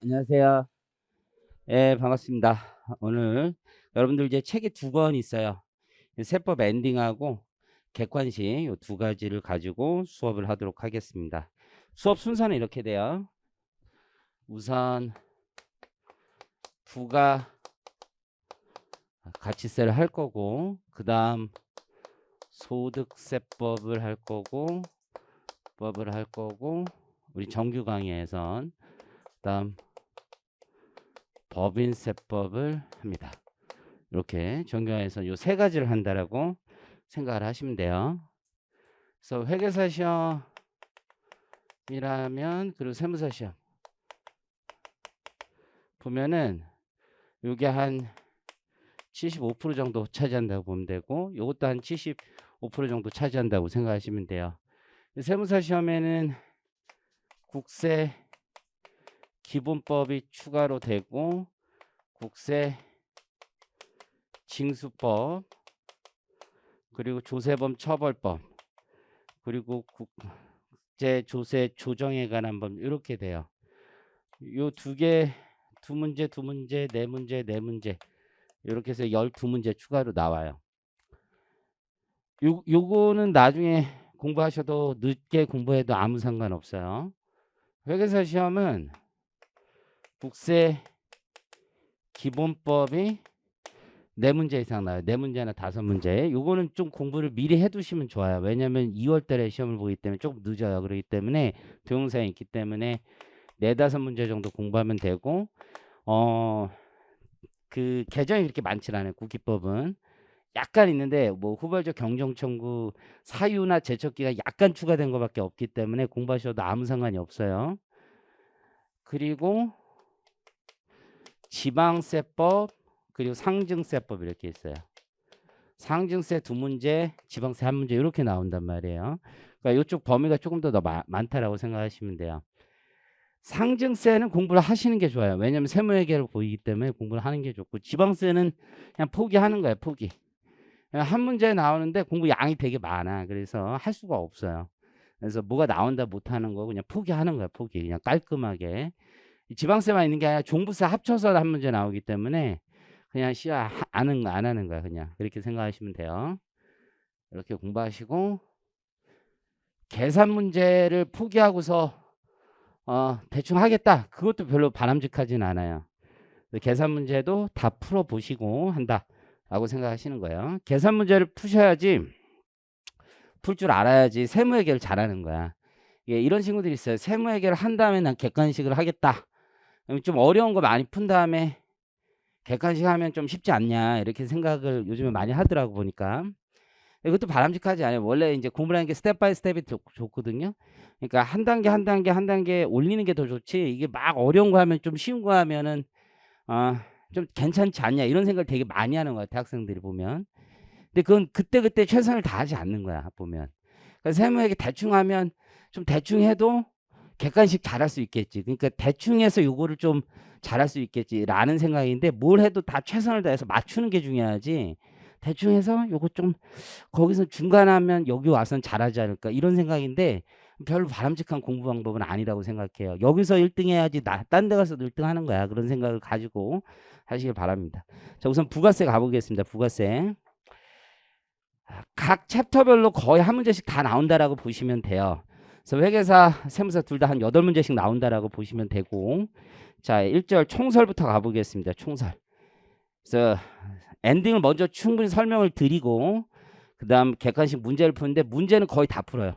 안녕하세요. 예, 반갑습니다. 오늘 여러분들 이제 책이 두 권 있어요. 세법 엔딩하고 객관식 요 두 가지를 가지고 수업을 하도록 하겠습니다. 수업 순서는 이렇게 돼요. 우선 부가 가치세를 할 거고, 그다음 소득세법을 할 거고, 법을 할 거고, 우리 정규 강의에선 그다음 법인세법을 합니다. 이렇게 정규에서 요 세 가지를 한다라고 생각을 하시면 돼요. 그래서 회계사 시험이라면 그리고 세무사 시험 보면은 요게 한 75% 정도 차지한다고 보면 되고, 요것도 한 75% 정도 차지한다고 생각하시면 돼요. 세무사 시험에는 국세 기본법이 추가로 되고, 국세 징수법, 그리고 조세범 처벌법, 그리고 국제 조세 조정에 관한 법, 이렇게 돼요. 요 두 문제, 두 문제, 네 문제, 네 문제, 이렇게 해서 12문제 추가로 나와요. 요거는 나중에 공부하셔도 늦게 공부해도 아무 상관없어요. 회계사 시험은 국세 기본법이 4문제 이상 나와요. 4문제나 5문제. 요거는 좀 공부를 미리 해두시면 좋아요. 왜냐면 2월 달에 시험을 보기 때문에 조금 늦어요. 그렇기 때문에 동영상이 있기 때문에 4, 5문제 정도 공부하면 되고, 그 개정이 그렇게 많지 않아요. 국기법은 약간 있는데, 뭐 후발적 경정 청구 사유나 제척기가 약간 추가된 것밖에 없기 때문에 공부하셔도 아무 상관이 없어요. 그리고 지방세법, 그리고 상증세법, 이렇게 있어요. 상증세 2문제, 지방세 1문제, 이렇게 나온단 말이에요. 그러니까 이쪽 범위가 조금 더 많다라고 생각하시면 돼요. 상증세는 공부를 하시는 게 좋아요. 왜냐면 세무회계를 보이기 때문에 공부를 하는 게 좋고, 지방세는 그냥 포기하는 거예요. 포기. 한 문제 나오는데 공부 양이 되게 많아. 그래서 할 수가 없어요. 그래서 뭐가 나온다 못하는 거 그냥 포기하는 거야. 포기. 그냥 깔끔하게. 지방세만 있는 게 아니라 종부세 합쳐서 한 문제 나오기 때문에 그냥 안 하는 거야. 그냥 그렇게 생각하시면 돼요. 이렇게 공부하시고, 계산 문제를 포기하고서 대충 하겠다, 그것도 별로 바람직하진 않아요. 계산 문제도 다 풀어보시고 한다라고 생각하시는 거예요. 계산 문제를 푸셔야지, 풀 줄 알아야지 세무회계를 잘하는 거야. 예, 이런 친구들이 있어요. 세무회계를 한 다음에 난 객관식을 하겠다. 좀 어려운 거 많이 푼 다음에 객관식 하면 좀 쉽지 않냐, 이렇게 생각을 요즘에 많이 하더라고 보니까. 이것도 바람직하지 않아요. 원래 이제 공부라는 게 스텝 바이 스텝이 좋거든요. 그러니까 한 단계 한 단계 한 단계 올리는 게 더 좋지, 이게 막 어려운 거 하면, 좀 쉬운 거 하면은 좀 괜찮지 않냐, 이런 생각을 되게 많이 하는 거야, 대학생들이 보면. 근데 그건 그때그때 최선을 다하지 않는 거야, 보면. 그러니까 세무회계 대충 하면, 좀 대충 해도 객관식 잘할 수 있겠지. 그러니까 대충 해서 요거를 좀 잘할 수 있겠지라는 생각인데, 뭘 해도 다 최선을 다해서 맞추는 게 중요하지, 대충 해서 요거 좀 거기서 중간하면 여기 와서는 잘하지 않을까, 이런 생각인데 별로 바람직한 공부 방법은 아니라고 생각해요. 여기서 1등 해야지 딴 데 가서도 1등 하는 거야. 그런 생각을 가지고 하시길 바랍니다. 자, 우선 부가세 가보겠습니다. 부가세. 각 챕터별로 거의 한 문제씩 다 나온다라고 보시면 돼요. 그래서 회계사, 세무사 둘 다 한 8문제씩 나온다라고 보시면 되고, 자, 1절 총설부터 가보겠습니다. 총설. 그래서 엔딩을 먼저 충분히 설명을 드리고, 그 다음 객관식 문제를 푸는데, 문제는 거의 다 풀어요.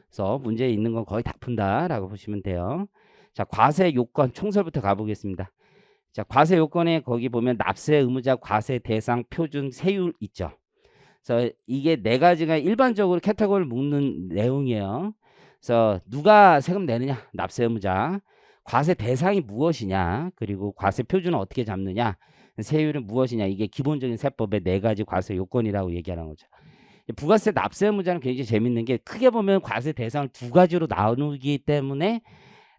그래서 문제에 있는 건 거의 다 푼다라고 보시면 돼요. 자, 과세 요건 총설부터 가보겠습니다. 자, 과세 요건에 거기 보면 납세 의무자, 과세 대상, 표준, 세율 있죠. 그래서 이게 네 가지가 일반적으로 카테고리를 묶는 내용이에요. 그래서 누가 세금 내느냐, 납세 의무자, 과세 대상이 무엇이냐, 그리고 과세 표준은 어떻게 잡느냐, 세율은 무엇이냐, 이게 기본적인 세법의 네 가지 과세 요건이라고 얘기하는 거죠. 부가세 납세 의무자는 굉장히 재밌는 게, 크게 보면 과세 대상을 두 가지로 나누기 때문에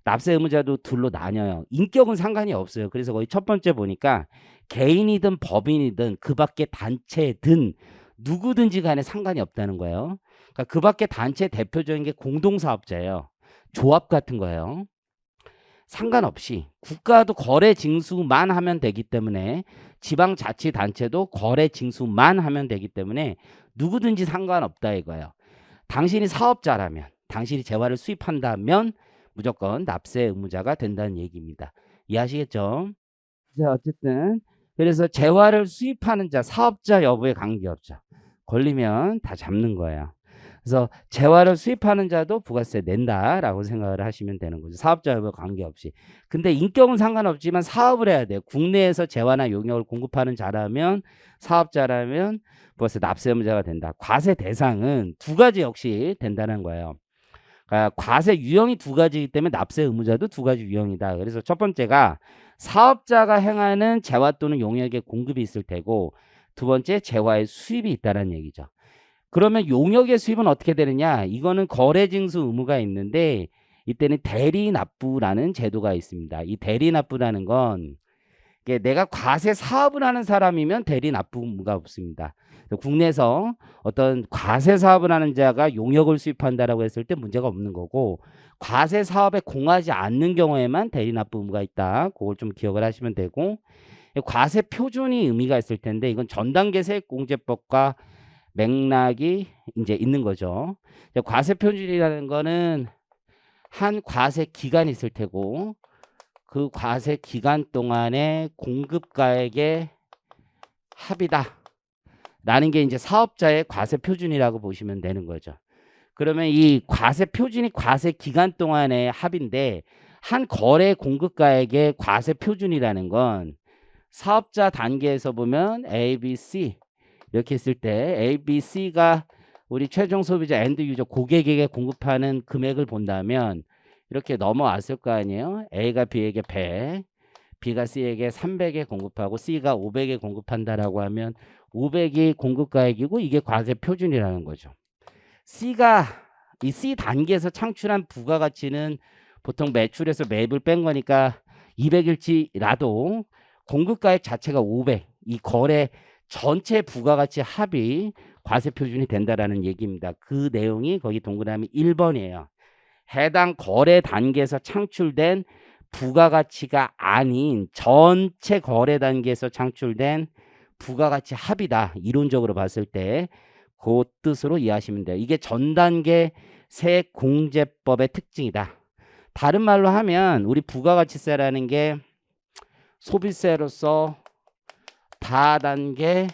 납세 의무자도 둘로 나뉘어요. 인격은 상관이 없어요. 그래서 거의 첫 번째 보니까 개인이든 법인이든 그 밖에 단체든 누구든지 간에 상관이 없다는 거예요. 그러니까 그 밖에 단체 대표적인 게 공동사업자예요. 조합 같은 거예요. 상관없이 국가도 거래 징수만 하면 되기 때문에 지방자치단체도 거래 징수만 하면 되기 때문에 누구든지 상관없다 이거예요. 당신이 사업자라면 당신이 재화를 수입한다면 무조건 납세 의무자가 된다는 얘기입니다. 이해하시겠죠? 자, 어쨌든 그래서 재화를 수입하는 자, 사업자 여부에 관계없죠. 걸리면 다 잡는 거예요. 그래서 재화를 수입하는 자도 부가세 낸다라고 생각을 하시면 되는 거죠. 사업자 여부에 관계없이. 근데 인격은 상관없지만 사업을 해야 돼요. 국내에서 재화나 용역을 공급하는 자라면 사업자라면 부가세 납세 의무자가 된다. 과세 대상은 두 가지 역시 된다는 거예요. 그러니까 과세 유형이 두 가지이기 때문에 납세 의무자도 두 가지 유형이다. 그래서 첫 번째가 사업자가 행하는 재화 또는 용역의 공급이 있을 테고 두 번째 재화의 수입이 있다는 얘기죠. 그러면 용역의 수입은 어떻게 되느냐? 이거는 거래징수 의무가 있는데 이때는 대리납부라는 제도가 있습니다. 이 대리납부라는 건 내가 과세 사업을 하는 사람이면 대리납부 의무가 없습니다. 국내에서 어떤 과세 사업을 하는 자가 용역을 수입한다라고 했을 때 문제가 없는 거고 과세 사업에 공하지 않는 경우에만 대리납부 의무가 있다. 그걸 좀 기억을 하시면 되고 과세 표준이 의미가 있을 텐데 이건 전 단계 세액공제법과 맥락이 이제 있는 거죠. 과세 표준이라는 거는 한 과세 기간이 있을 테고 그 과세 기간 동안의 공급가액의 합이다. 라는 게 이제 사업자의 과세 표준이라고 보시면 되는 거죠. 그러면 이 과세 표준이 과세 기간 동안의 합인데 한 거래 공급가액의 과세 표준이라는 건 사업자 단계에서 보면 A, B, C 이렇게 했을 때 A, B, C가 우리 최종 소비자 엔드 유저 고객에게 공급하는 금액을 본다면 이렇게 넘어왔을 거 아니에요. A가 B에게 100, B가 C에게 300에 공급하고 C가 500에 공급한다라고 하면 500이 공급가액이고 이게 과세 표준이라는 거죠. C가 이 C 단계에서 창출한 부가가치는 보통 매출에서 매입을 뺀 거니까 200일지라도 공급가액 자체가 500, 이 거래 전체 부가가치 합이 과세 표준이 된다라는 얘기입니다. 그 내용이 거기 동그라미 1번이에요. 해당 거래 단계에서 창출된 부가가치가 아닌 전체 거래 단계에서 창출된 부가가치 합이다. 이론적으로 봤을 때 그 뜻으로 이해하시면 돼요. 이게 전 단계 세액공제법의 특징이다. 다른 말로 하면 우리 부가가치세라는 게 소비세로서 다단계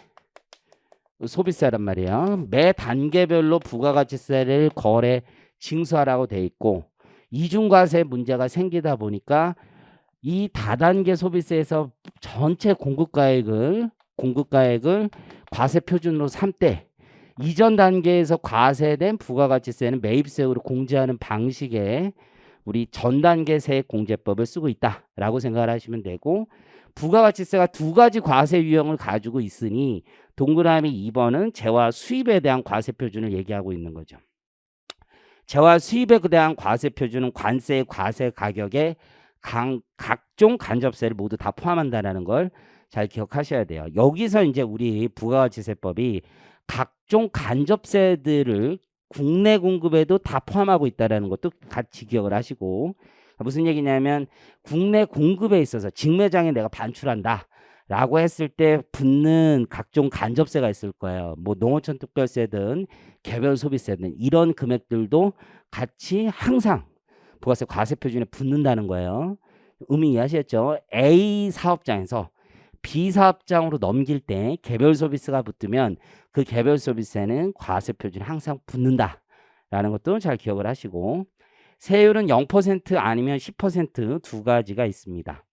소비세란 말이에요. 매 단계별로 부가가치세를 거래 징수하라고 돼 있고 이중과세 문제가 생기다 보니까 이 다단계 소비세에서 전체 공급가액을 과세 표준으로 삼되 이전 단계에서 과세된 부가가치세는 매입세액으로 공제하는 방식의 우리 전 단계 세액공제법을 쓰고 있다라고 생각을 하시면 되고 부가가치세가 두 가지 과세 유형을 가지고 있으니 동그라미 2번은 재화 수입에 대한 과세 표준을 얘기하고 있는 거죠. 재화 수입에 대한 과세 표준은 관세의 과세 가격에 각종 간접세를 모두 다 포함한다는 걸 잘 기억하셔야 돼요. 여기서 이제 우리 부가가치세법이 각종 간접세들을 국내 공급에도 다 포함하고 있다는 것도 같이 기억을 하시고 무슨 얘기냐면 국내 공급에 있어서 직매장에 내가 반출한다 라고 했을 때 붙는 각종 간접세가 있을 거예요. 뭐 농어촌 특별세든 개별 소비세든 이런 금액들도 같이 항상 부가세 과세 표준에 붙는다는 거예요. 의미 이해하시겠죠? A 사업장에서 B 사업장으로 넘길 때 개별 소비세가 붙으면 그 개별 소비세는 과세 표준에 항상 붙는다라는 것도 잘 기억을 하시고 세율은 0% 아니면 10% 두 가지가 있습니다.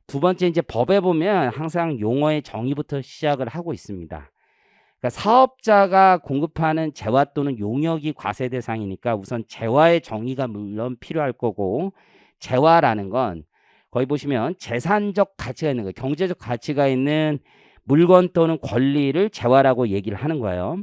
두 번째 이제 법에 보면 항상 용어의 정의부터 시작을 하고 있습니다. 그러니까 사업자가 공급하는 재화 또는 용역이 과세 대상이니까 우선 재화의 정의가 물론 필요할 거고 재화라는 건 거기 보시면 재산적 가치가 있는 거예요. 경제적 가치가 있는 물건 또는 권리를 재화라고 얘기를 하는 거예요.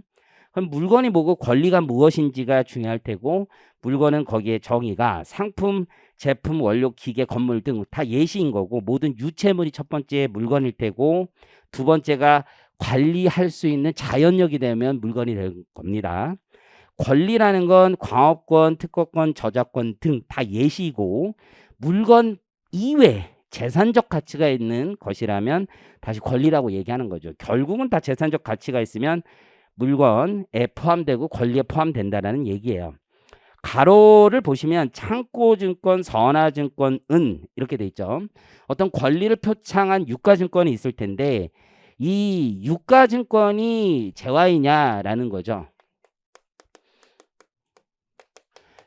그럼 물건이 뭐고 권리가 무엇인지가 중요할 테고 물건은 거기에 정의가 상품, 제품, 원료, 기계, 건물 등 다 예시인 거고 모든 유체물이 첫 번째 물건일 테고 두 번째가 관리할 수 있는 자연력이 되면 물건이 될 겁니다. 권리라는 건 광업권, 특허권, 저작권 등 다 예시이고 물건 이외 재산적 가치가 있는 것이라면 다시 권리라고 얘기하는 거죠. 결국은 다 재산적 가치가 있으면 물건에 포함되고 권리에 포함된다라는 얘기예요. 가로를 보시면 창고증권, 선화증권은 이렇게 돼 있죠. 어떤 권리를 표창한 유가증권이 있을 텐데 이 유가증권이 재화이냐라는 거죠.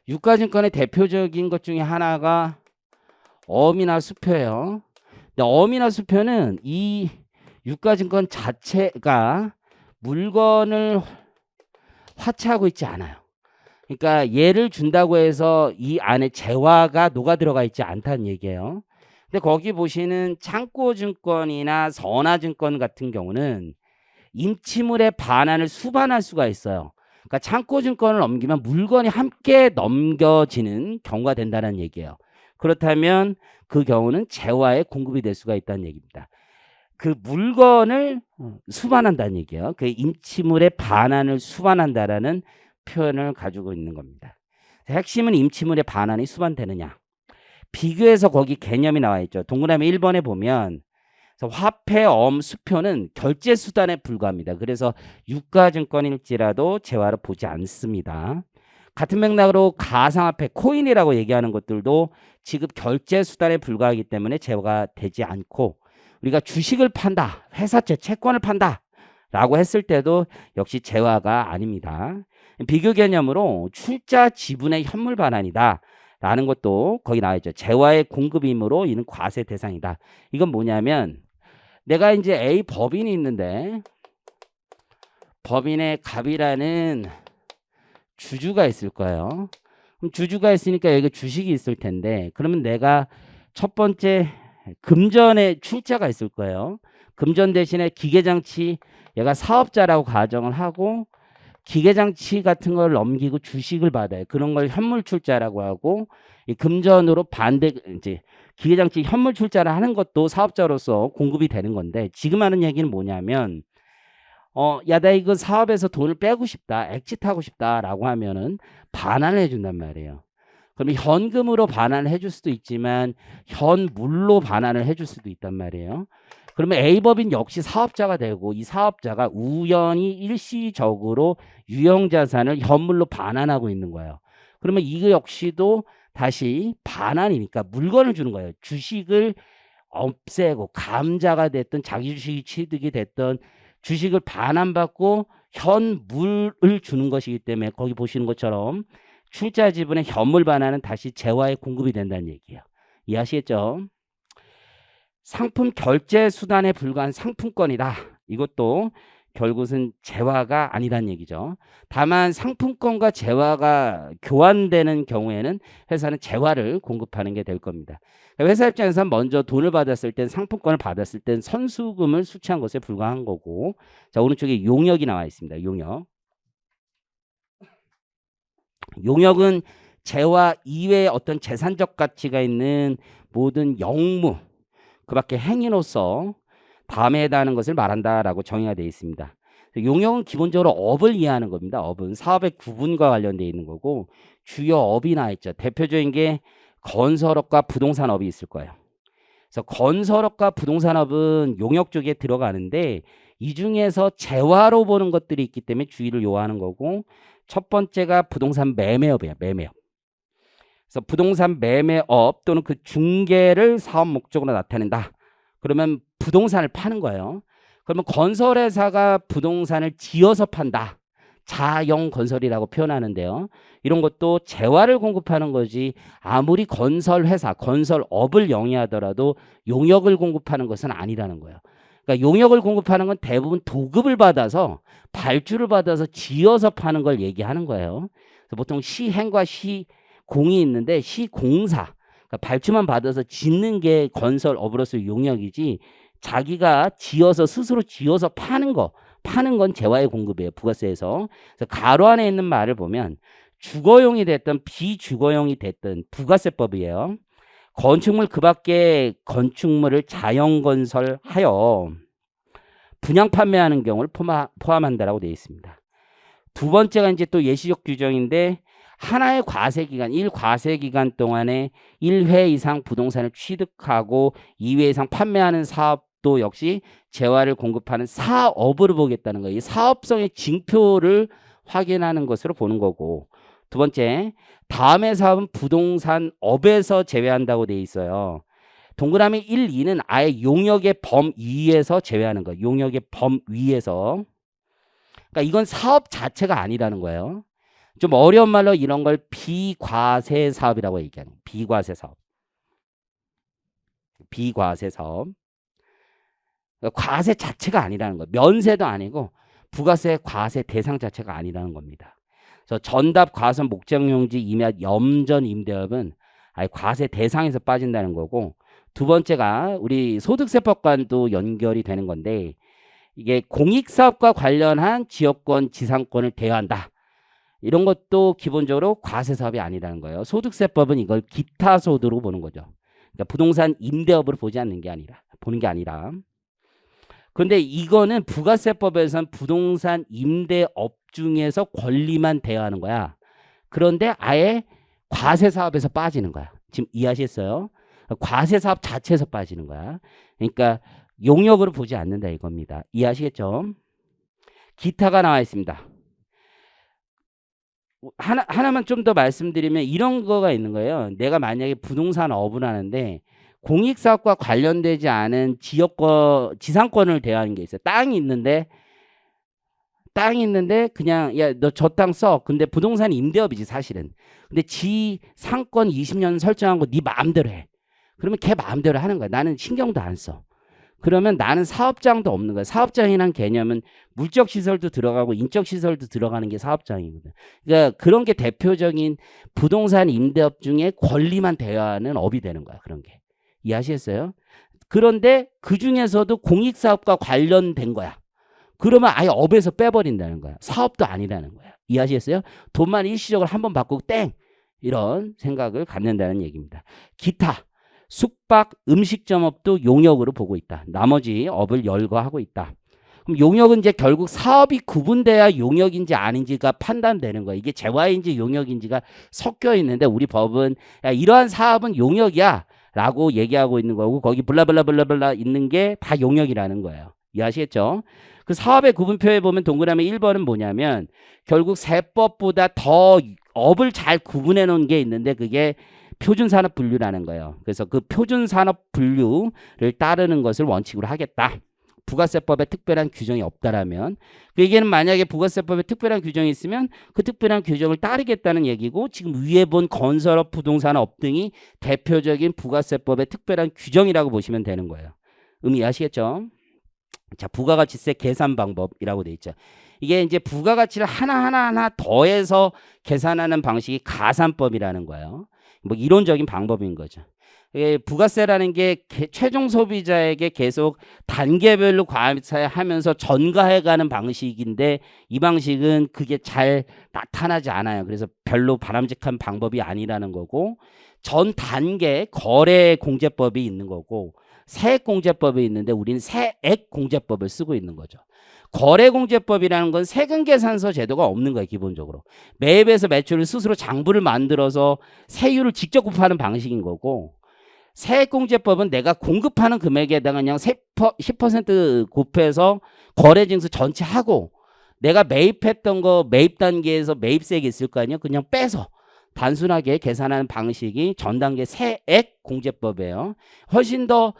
유가증권의 대표적인 것 중에 하나가 어미나 수표예요. 근데 어미나 수표는 이 유가증권 자체가 물건을 화체하고 있지 않아요. 그러니까 얘를 준다고 해서 이 안에 재화가 녹아 들어가 있지 않다는 얘기예요. 근데 거기 보시는 창고증권이나 선화증권 같은 경우는 임치물의 반환을 수반할 수가 있어요. 그러니까 창고증권을 넘기면 물건이 함께 넘겨지는 경우가 된다는 얘기예요. 그렇다면 그 경우는 재화에 공급이 될 수가 있다는 얘기입니다. 그 물건을 수반한다는 얘기예요. 그 임치물의 반환을 수반한다라는 표현을 가지고 있는 겁니다. 핵심은 임치물의 반환이 수반되느냐. 비교해서 거기 개념이 나와 있죠. 동그라미 1번에 보면 화폐, 수표는 결제 수단에 불과합니다. 그래서 유가증권일지라도 재화로 보지 않습니다. 같은 맥락으로 가상화폐, 코인이라고 얘기하는 것들도 지급 결제 수단에 불과하기 때문에 재화가 되지 않고 우리가 주식을 판다, 회사채, 채권을 판다 라고 했을 때도 역시 재화가 아닙니다. 비교 개념으로 출자 지분의 현물 반환이다 라는 것도 거기 나와 있죠. 재화의 공급이므로 이는 과세 대상이다. 이건 뭐냐면 내가 이제 A 법인이 있는데 법인의 갑이라는 주주가 있을 거예요. 그럼 주주가 있으니까 여기 주식이 있을 텐데 그러면 내가 첫 번째 금전의 출자가 있을 거예요. 금전 대신에 기계장치 얘가 사업자라고 가정을 하고 기계장치 같은 걸 넘기고 주식을 받아요. 그런 걸 현물 출자라고 하고 이 금전으로 반대 이제 기계장치 현물 출자를 하는 것도 사업자로서 공급이 되는 건데 지금 하는 얘기는 뭐냐면 야, 나 이거 사업에서 돈을 빼고 싶다. 엑짓하고 싶다라고 하면은 반환을 해준단 말이에요. 그럼 현금으로 반환을 해줄 수도 있지만 현물로 반환을 해줄 수도 있단 말이에요. 그러면 A법인 역시 사업자가 되고 이 사업자가 우연히 일시적으로 유형자산을 현물로 반환하고 있는 거예요. 그러면 이거 역시도 다시 반환이니까 물건을 주는 거예요. 주식을 없애고 감자가 됐든 자기 주식이 취득이 됐든 주식을 반환받고 현물을 주는 것이기 때문에 거기 보시는 것처럼 출자 지분의 현물 반환은 다시 재화에 공급이 된다는 얘기예요. 이해하시겠죠? 상품 결제 수단에 불과한 상품권이다. 이것도 결국은 재화가 아니란 얘기죠. 다만 상품권과 재화가 교환되는 경우에는 회사는 재화를 공급하는 게 될 겁니다. 회사 입장에서 먼저 돈을 받았을 땐 상품권을 받았을 땐 선수금을 수취한 것에 불과한 거고 자 오른쪽에 용역이 나와 있습니다. 용역은 재화 이외에 어떤 재산적 가치가 있는 모든 영무 그 밖에 행위로서 다음에 해당하는 것을 말한다라고 정의가 되어 있습니다. 용역은 기본적으로 업을 이해하는 겁니다. 업은 사업의 구분과 관련되어 있는 거고 주요 업이 나와 있죠. 대표적인 게 건설업과 부동산업이 있을 거예요. 그래서 건설업과 부동산업은 용역 쪽에 들어가는데 이 중에서 재화로 보는 것들이 있기 때문에 주의를 요하는 거고 첫 번째가 부동산 매매업이에요. 매매업. 그래서 부동산 매매업 또는 그 중개를 사업 목적으로 나타낸다. 그러면 부동산을 파는 거예요. 그러면 건설회사가 부동산을 지어서 판다. 자영 건설이라고 표현하는데요. 이런 것도 재화를 공급하는 거지 아무리 건설회사, 건설업을 영위하더라도 용역을 공급하는 것은 아니라는 거예요. 그러니까 용역을 공급하는 건 대부분 도급을 받아서 발주를 받아서 지어서 파는 걸 얘기하는 거예요. 그래서 보통 시행과 시공이 있는데 시공사, 그러니까 발주만 받아서 짓는 게 건설업으로서 용역이지 자기가 지어서 스스로 지어서 파는 건 재화의 공급이에요. 부가세에서. 그래서 가로 안에 있는 말을 보면 주거용이 됐든 비주거용이 됐든 부가세법이에요. 건축물 그 밖에 건축물을 자연건설하여 분양 판매하는 경우를 포함한다라고 되어 있습니다. 두 번째가 이제 또 예시적 규정인데 하나의 과세기간, 1과세기간 동안에 1회 이상 부동산을 취득하고 2회 이상 판매하는 사업도 역시 재화를 공급하는 사업으로 보겠다는 거예요. 이 사업성의 징표를 확인하는 것으로 보는 거고, 두 번째, 다음의 사업은 부동산업에서 제외한다고 돼 있어요. 동그라미 1, 2는 아예 용역의 범위에서 제외하는 거예요. 용역의 범위에서. 그러니까 이건 사업 자체가 아니라는 거예요. 좀 어려운 말로 이런 걸 비과세 사업이라고 얘기하는 거예요. 비과세 사업. 비과세 사업. 그러니까 과세 자체가 아니라는 거예요. 면세도 아니고 부가세 과세 대상 자체가 아니라는 겁니다. 그래서 전답, 과선, 목적용지, 임야, 염전, 임대업은 아예 과세 대상에서 빠진다는 거고, 두 번째가 우리 소득세법과도 연결이 되는 건데, 이게 공익사업과 관련한 지역권, 지상권을 대여한다. 이런 것도 기본적으로 과세사업이 아니라는 거예요. 소득세법은 이걸 기타 소득으로 보는 거죠. 그러니까 부동산 임대업으로 보는 게 아니라. 그런데 이거는 부가세법에서는 부동산 임대업 중에서 권리만 대여하는 거야. 그런데 아예 과세사업에서 빠지는 거야. 지금 이해하셨어요? 과세사업 자체에서 빠지는 거야. 그러니까 용역으로 보지 않는다 이겁니다. 이해하시겠죠? 기타가 나와 있습니다. 하나만 좀 더 말씀드리면 이런 거가 있는 거예요. 내가 만약에 부동산업을 하는데 공익사업과 관련되지 않은 지역권, 지상권을 대여하는 게 있어요. 땅이 있는데 그냥 야, 너 저 땅 써. 근데 부동산 임대업이지 사실은. 근데 지상권 20년 설정한 거 네 마음대로 해. 그러면 걔 마음대로 하는 거야. 나는 신경도 안 써. 그러면 나는 사업장도 없는 거야. 사업장이란 개념은 물적 시설도 들어가고 인적 시설도 들어가는 게 사업장이거든. 그러니까 그런 게 대표적인 부동산 임대업 중에 권리만 대여하는 업이 되는 거야. 그런 게. 이해하시겠어요? 그런데 그 중에서도 공익사업과 관련된 거야. 그러면 아예 업에서 빼버린다는 거야. 사업도 아니라는 거야. 이해하시겠어요? 돈만 일시적으로 한번 받고 땡! 이런 생각을 갖는다는 얘기입니다. 기타. 숙박, 음식점업도 용역으로 보고 있다. 나머지 업을 열거하고 있다. 그럼 용역은 이제 결국 사업이 구분돼야 용역인지 아닌지가 판단되는 거예요. 이게 재화인지 용역인지가 섞여 있는데 우리 법은 야, 이러한 사업은 용역이야 라고 얘기하고 있는 거고 거기 블라블라블라블라 있는 게 다 용역이라는 거예요. 이해하시겠죠? 그 사업의 구분표에 보면 동그라미 1번은 뭐냐면 결국 세법보다 더 업을 잘 구분해 놓은 게 있는데 그게 표준산업 분류라는 거예요. 그래서 그 표준산업 분류를 따르는 것을 원칙으로 하겠다. 부가세법에 특별한 규정이 없다라면 그 얘기는 만약에 부가세법에 특별한 규정이 있으면 그 특별한 규정을 따르겠다는 얘기고 지금 위에 본 건설업, 부동산업 등이 대표적인 부가세법의 특별한 규정이라고 보시면 되는 거예요. 의미하시겠죠? 자, 부가가치세 계산 방법이라고 돼 있죠. 이게 이제 부가가치를 하나하나 더해서 계산하는 방식이 가산법이라는 거예요. 뭐 이론적인 방법인 거죠. 부가세라는 게 최종 소비자에게 계속 단계별로 과세하면서 전가해가는 방식인데 이 방식은 그게 잘 나타나지 않아요. 그래서 별로 바람직한 방법이 아니라는 거고 전 단계 거래공제법이 있는 거고 세액공제법이 있는데 우리는 세액공제법을 쓰고 있는 거죠. 거래공제법이라는 건 세금계산서 제도가 없는 거예요. 기본적으로. 매입에서 매출을 스스로 장부를 만들어서 세율을 직접 곱하는 방식인 거고 세액공제법은 내가 공급하는 금액에다가 그냥 10% 곱해서 거래징수 전체 하고 내가 매입했던 거 매입 단계에서 매입세액이 있을 거 아니에요. 그냥 빼서 단순하게 계산하는 방식이 전 단계 세액공제법이에요. 훨씬 더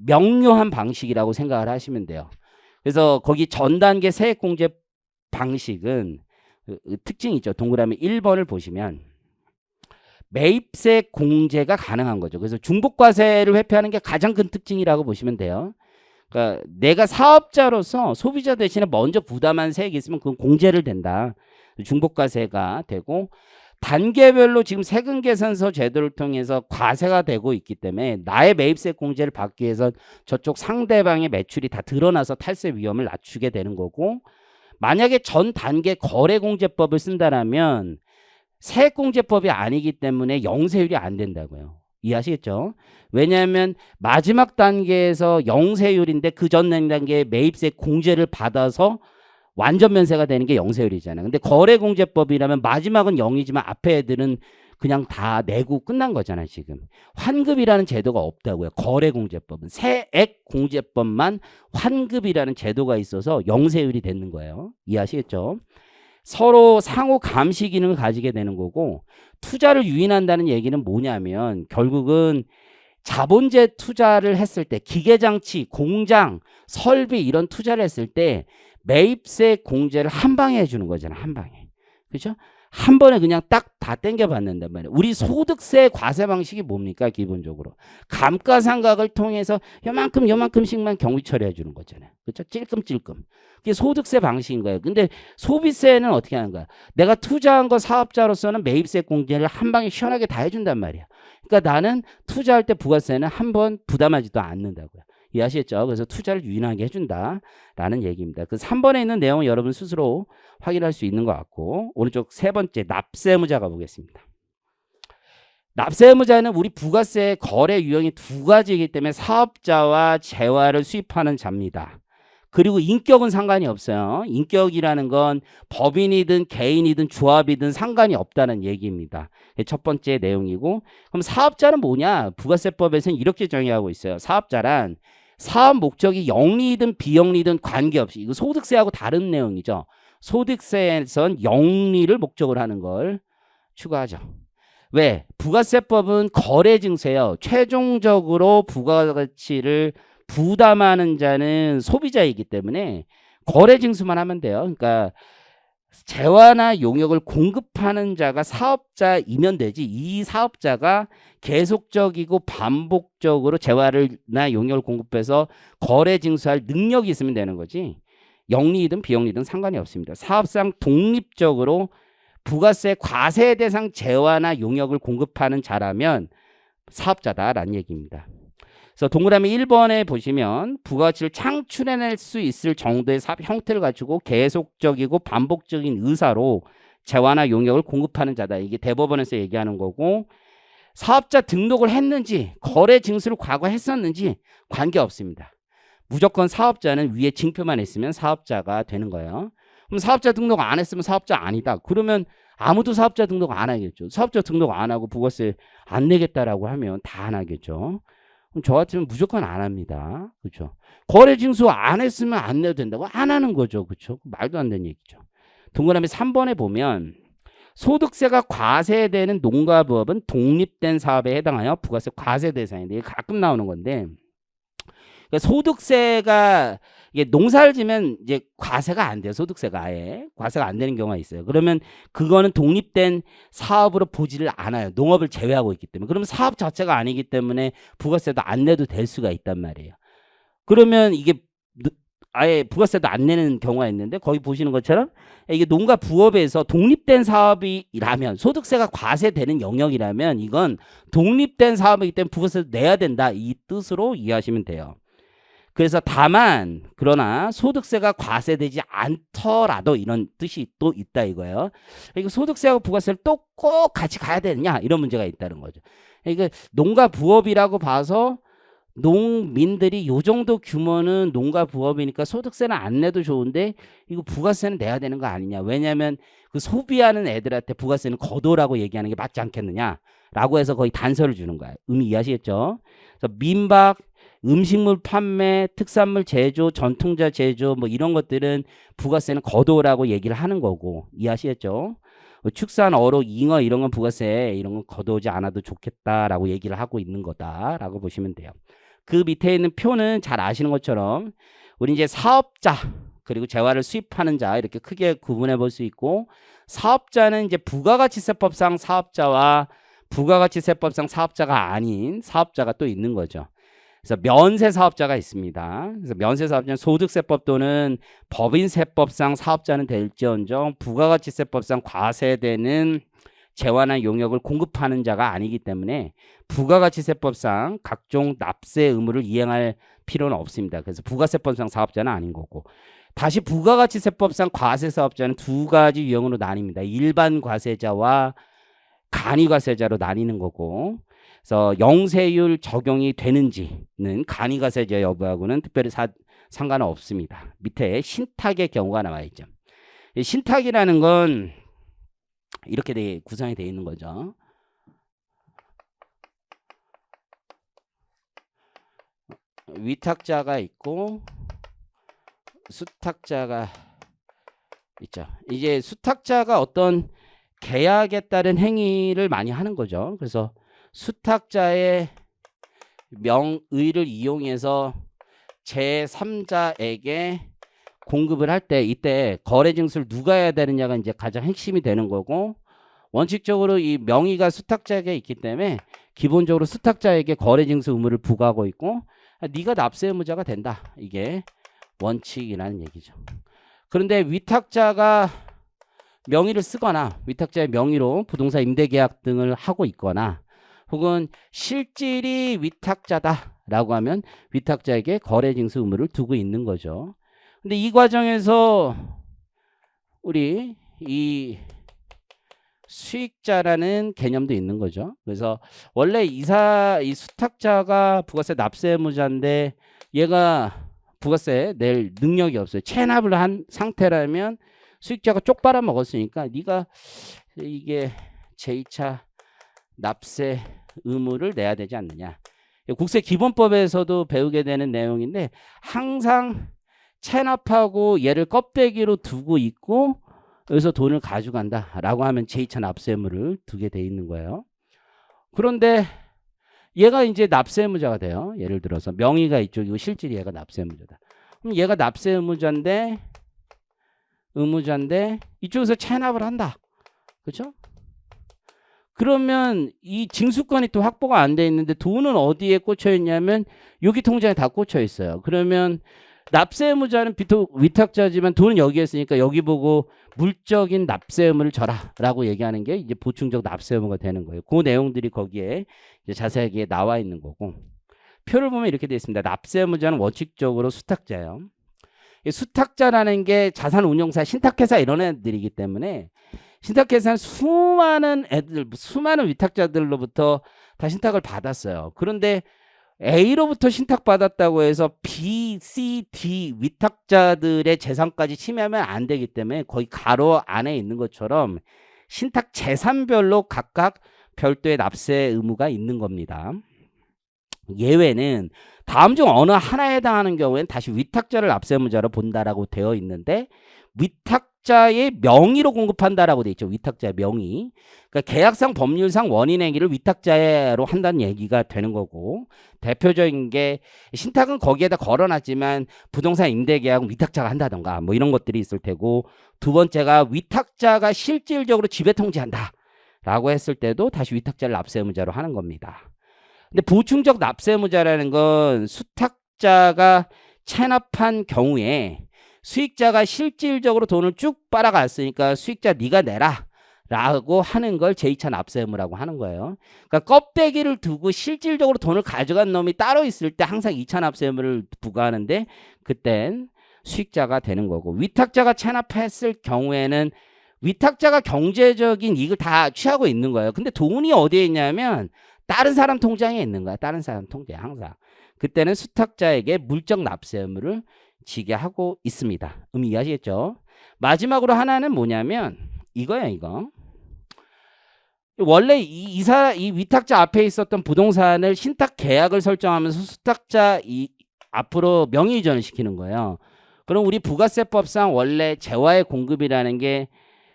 명료한 방식이라고 생각을 하시면 돼요. 그래서 거기 전 단계 세액공제 방식은 특징이 있죠. 동그라미 1번을 보시면 매입세 공제가 가능한 거죠. 그래서 중복과세를 회피하는 게 가장 큰 특징이라고 보시면 돼요. 그러니까 내가 사업자로서 소비자 대신에 먼저 부담한 세액이 있으면 그건 공제를 된다. 중복과세가 되고 단계별로 지금 세금계산서 제도를 통해서 과세가 되고 있기 때문에 나의 매입세 공제를 받기 위해서 저쪽 상대방의 매출이 다 드러나서 탈세 위험을 낮추게 되는 거고 만약에 전 단계 거래공제법을 쓴다라면 세액공제법이 아니기 때문에 영세율이 안 된다고요. 이해하시겠죠? 왜냐하면 마지막 단계에서 영세율인데 그 전 단계에 매입세 공제를 받아서 완전 면세가 되는 게 영세율이잖아요. 근데 거래공제법이라면 마지막은 0이지만 앞에 애들은 그냥 다 내고 끝난 거잖아요. 지금 환급이라는 제도가 없다고요. 거래공제법은 세액공제법만 환급이라는 제도가 있어서 영세율이 되는 거예요. 이해하시겠죠? 서로 상호 감시 기능을 가지게 되는 거고, 투자를 유인한다는 얘기는 뭐냐면 결국은 자본재 투자를 했을 때, 기계장치, 공장, 설비 이런 투자를 했을 때 매입세 공제를 한 방에 해주는 거잖아. 한 방에. 그렇죠? 한 번에 그냥 딱 다 땡겨 받는단 말이에요. 우리 소득세 과세 방식이 뭡니까? 기본적으로 감가상각을 통해서 요만큼씩만 경비 처리해 주는 거잖아요. 그렇죠? 찔끔찔끔. 그게 소득세 방식인 거예요. 근데 소비세는 어떻게 하는 거야? 내가 투자한 거 사업자로서는 매입세 공제를 한 방에 시원하게 다 해준단 말이야. 그러니까 나는 투자할 때 부가세는 한 번 부담하지도 않는다고요. 이해하시겠죠? 그래서 투자를 유인하게 해준다라는 얘기입니다. 그 3번에 있는 내용은 여러분 스스로 확인할 수 있는 것 같고, 오른쪽 세 번째 납세의무자 가보겠습니다. 납세의무자는 우리 부가세 거래 유형이 두 가지이기 때문에 사업자와 재화를 수입하는 자입니다. 그리고 인격은 상관이 없어요. 인격이라는 건 법인이든 개인이든 조합이든 상관이 없다는 얘기입니다. 첫 번째 내용이고, 그럼 사업자는 뭐냐? 부가세법에서는 이렇게 정의하고 있어요. 사업자란 사업 목적이 영리든 비영리든 관계없이, 이거 소득세하고 다른 내용이죠. 소득세에선 영리를 목적으로 하는 걸 추가하죠. 왜? 부가세법은 거래증세예요. 최종적으로 부가가치를 부담하는 자는 소비자이기 때문에 거래징수만 하면 돼요. 그러니까 재화나 용역을 공급하는 자가 사업자이면 되지, 이 사업자가 계속적이고 반복적으로 재화나 용역을 공급해서 거래징수할 능력이 있으면 되는 거지, 영리든 비영리든 상관이 없습니다. 사업상 독립적으로 부가세 과세 대상 재화나 용역을 공급하는 자라면 사업자다라는 얘기입니다. 그래서 동그라미 1번에 보시면 부가가치를 창출해낼 수 있을 정도의 사업 형태를 갖추고 계속적이고 반복적인 의사로 재화나 용역을 공급하는 자다. 이게 대법원에서 얘기하는 거고, 사업자 등록을 했는지 거래 징수를 과거에 했었는지 관계없습니다. 무조건 사업자는 위에 징표만 있으면 사업자가 되는 거예요. 그럼 사업자 등록 안 했으면 사업자 아니다. 그러면 아무도 사업자 등록 안 하겠죠. 사업자 등록 안 하고 부가세 안 내겠다라고 하면 다 안 하겠죠. 그럼 저 같으면 무조건 안 합니다. 그렇죠? 거래 징수 안 했으면 안 내도 된다고 안 하는 거죠. 그렇죠? 말도 안 되는 얘기죠. 동그라미 3번에 보면 소득세가 과세되는 농가부업은 독립된 사업에 해당하여 부가세 과세 대상인데, 이게 가끔 나오는 건데, 그러니까 소득세가, 이게 농사를 지면 이제 과세가 안 돼요. 소득세가 아예 과세가 안 되는 경우가 있어요. 그러면 그거는 독립된 사업으로 보지를 않아요. 농업을 제외하고 있기 때문에. 그러면 사업 자체가 아니기 때문에 부가세도 안 내도 될 수가 있단 말이에요. 그러면 이게 아예 부가세도 안 내는 경우가 있는데, 거기 보시는 것처럼 이게 농가 부업에서 독립된 사업이라면, 소득세가 과세되는 영역이라면 이건 독립된 사업이기 때문에 부가세도 내야 된다, 이 뜻으로 이해하시면 돼요. 그래서 다만 그러나 소득세가 과세되지 않더라도 이런 뜻이 또 있다 이거예요. 이거 소득세하고 부가세를 또 꼭 같이 가야 되느냐, 이런 문제가 있다는 거죠. 이거 농가 부업이라고 봐서 농민들이 요 정도 규모는 농가 부업이니까 소득세는 안 내도 좋은데 이거 부가세는 내야 되는 거 아니냐. 왜냐하면 그 소비하는 애들한테 부가세는 거둬라고 얘기하는 게 맞지 않겠느냐라고 해서 거의 단서를 주는 거야. 의미 이해하시겠죠? 그래서 민박, 음식물 판매, 특산물 제조, 전통자 제조 뭐 이런 것들은 부가세는 거둬라고 얘기를 하는 거고, 이해하시겠죠? 축산, 어록, 잉어 이런 건 부가세 이런 건 거둬오지 않아도 좋겠다라고 얘기를 하고 있는 거다라고 보시면 돼요. 그 밑에 있는 표는 잘 아시는 것처럼 우리 이제 사업자 그리고 재화를 수입하는 자 이렇게 크게 구분해 볼 수 있고, 사업자는 이제 부가가치세법상 사업자와 부가가치세법상 사업자가 아닌 사업자가 또 있는 거죠. 그래서 면세 사업자가 있습니다. 그래서 면세 사업자는 소득세법 또는 법인세법상 사업자는 될지언정 부가가치세법상 과세되는 재화나 용역을 공급하는 자가 아니기 때문에 부가가치세법상 각종 납세 의무를 이행할 필요는 없습니다. 그래서 부가세법상 사업자는 아닌 거고, 다시 부가가치세법상 과세사업자는 두 가지 유형으로 나뉩니다. 일반 과세자와 간이과세자로 나뉘는 거고, 그래서 영세율 적용이 되는지는 간이과세자 여부하고는 특별히 상관은 없습니다. 밑에 신탁의 경우가 나와 있죠. 이 신탁이라는 건 이렇게 구성이 되어 있는 거죠. 위탁자가 있고 수탁자가 있죠. 이제 수탁자가 어떤 계약에 따른 행위를 많이 하는 거죠. 그래서 수탁자의 명의를 이용해서 제3자에게 공급을 할 때 이때 거래 징수를 누가 해야 되느냐가 이제 가장 핵심이 되는 거고, 원칙적으로 이 명의가 수탁자에게 있기 때문에 기본적으로 수탁자에게 거래 징수 의무를 부과하고 있고, 네가 납세 의무자가 된다. 이게 원칙이라는 얘기죠. 그런데 위탁자가 명의를 쓰거나 위탁자의 명의로 부동산 임대계약 등을 하고 있거나 혹은 실질이 위탁자다라고 하면 위탁자에게 거래 징수 의무를 두고 있는 거죠. 근데 이 과정에서 우리 이 수익자라는 개념도 있는 거죠. 그래서 원래 이 수탁자가 부가세 납세 의무자인데 얘가 부가세 낼 능력이 없어요. 체납을 한 상태라면 수익자가 쪽 빨아 먹었으니까 네가 이게 제2차 납세 의무를 내야 되지 않느냐. 국세 기본법에서도 배우게 되는 내용인데 항상 체납하고 얘를 껍데기로 두고 있고 여기서 돈을 가져간다라고 하면 제2차 납세 의무를 두게 돼 있는 거예요. 그런데 얘가 이제 납세 의무자가 돼요. 예를 들어서 명의가 이쪽이고 실질이 얘가 납세 의무자다. 그럼 얘가 납세 의무자인데 이쪽에서 체납을 한다. 그렇죠? 그러면 이 징수권이 또 확보가 안 돼 있는데 돈은 어디에 꽂혀 있냐면 여기 통장에 다 꽂혀 있어요. 그러면 납세 의무자는 위탁자지만 돈은 여기에 있으니까 여기 보고 물적인 납세 의무를 져라라고 얘기하는 게 이제 보충적 납세 의무가 되는 거예요. 그 내용들이 거기에 이제 자세하게 나와 있는 거고, 표를 보면 이렇게 되어 있습니다. 납세 의무자는 원칙적으로 수탁자예요. 수탁자라는 게 자산운용사, 신탁회사 이런 애들이기 때문에 신탁회사는 수많은 위탁자들로부터 다 신탁을 받았어요. 그런데 A로부터 신탁받았다고 해서 B, C, D 위탁자들의 재산까지 침해하면 안 되기 때문에 거의 가로 안에 있는 것처럼 신탁 재산별로 각각 별도의 납세 의무가 있는 겁니다. 예외는 다음 중 어느 하나에 해당하는 경우에는 다시 위탁자를 납세 의무자로 본다라고 되어 있는데, 위탁자의 명의로 공급한다라고 되어 있죠. 위탁자의 명의. 그러니까 계약상 법률상 원인 행위를 위탁자로 한다는 얘기가 되는 거고, 대표적인 게 신탁은 거기에다 걸어놨지만 부동산 임대계약은 위탁자가 한다던가 뭐 이런 것들이 있을 테고, 두 번째가 위탁자가 실질적으로 지배 통지한다 라고 했을 때도 다시 위탁자를 납세 의무자로 하는 겁니다. 근데 보충적 납세 의무자라는 건 수탁자가 체납한 경우에 수익자가 실질적으로 돈을 쭉 빨아갔으니까 수익자 네가 내라 라고 하는 걸 제2차 납세 의무라고 하는 거예요. 그러니까 껍데기를 두고 실질적으로 돈을 가져간 놈이 따로 있을 때 항상 2차 납세 의무를 부과하는데 그땐 수익자가 되는 거고, 위탁자가 체납했을 경우에는 위탁자가 경제적인 이익을 다 취하고 있는 거예요. 근데 돈이 어디에 있냐면 다른 사람 통장에 있는 거야. 다른 사람 통장에 항상. 그때는 수탁자에게 물적 납세 의무를 지게 하고 있습니다. 이해하시겠죠? 마지막으로 하나는 뭐냐면 이거야, 이거. 원래 이 위탁자 앞에 있었던 부동산을 신탁 계약을 설정하면서 수탁자 앞으로 명의 이전을 시키는 거예요. 그럼 우리 부가세법상 원래 재화의 공급이라는 게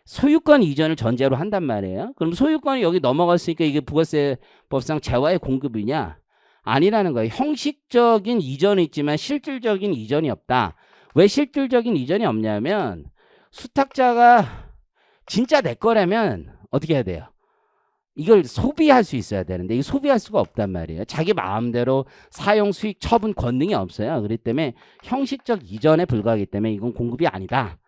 소유권 이전을 전제로 한단 말이에요. 그럼 소유권이 여기 넘어갔으니까 이게 부가세법상 재화의 공급이냐? 아니라는 거예요. 형식적인 이전이 있지만 실질적인 이전이 없다. 왜 실질적인 이전이 없냐면 수탁자가 진짜 내 거라면 어떻게 해야 돼요? 이걸 소비할 수 있어야 되는데 이거 소비할 수가 없단 말이에요. 자기 마음대로 사용, 수익, 처분 권능이 없어요. 그렇기 때문에 형식적 이전에 불과하기 때문에 이건 공급이 아니다.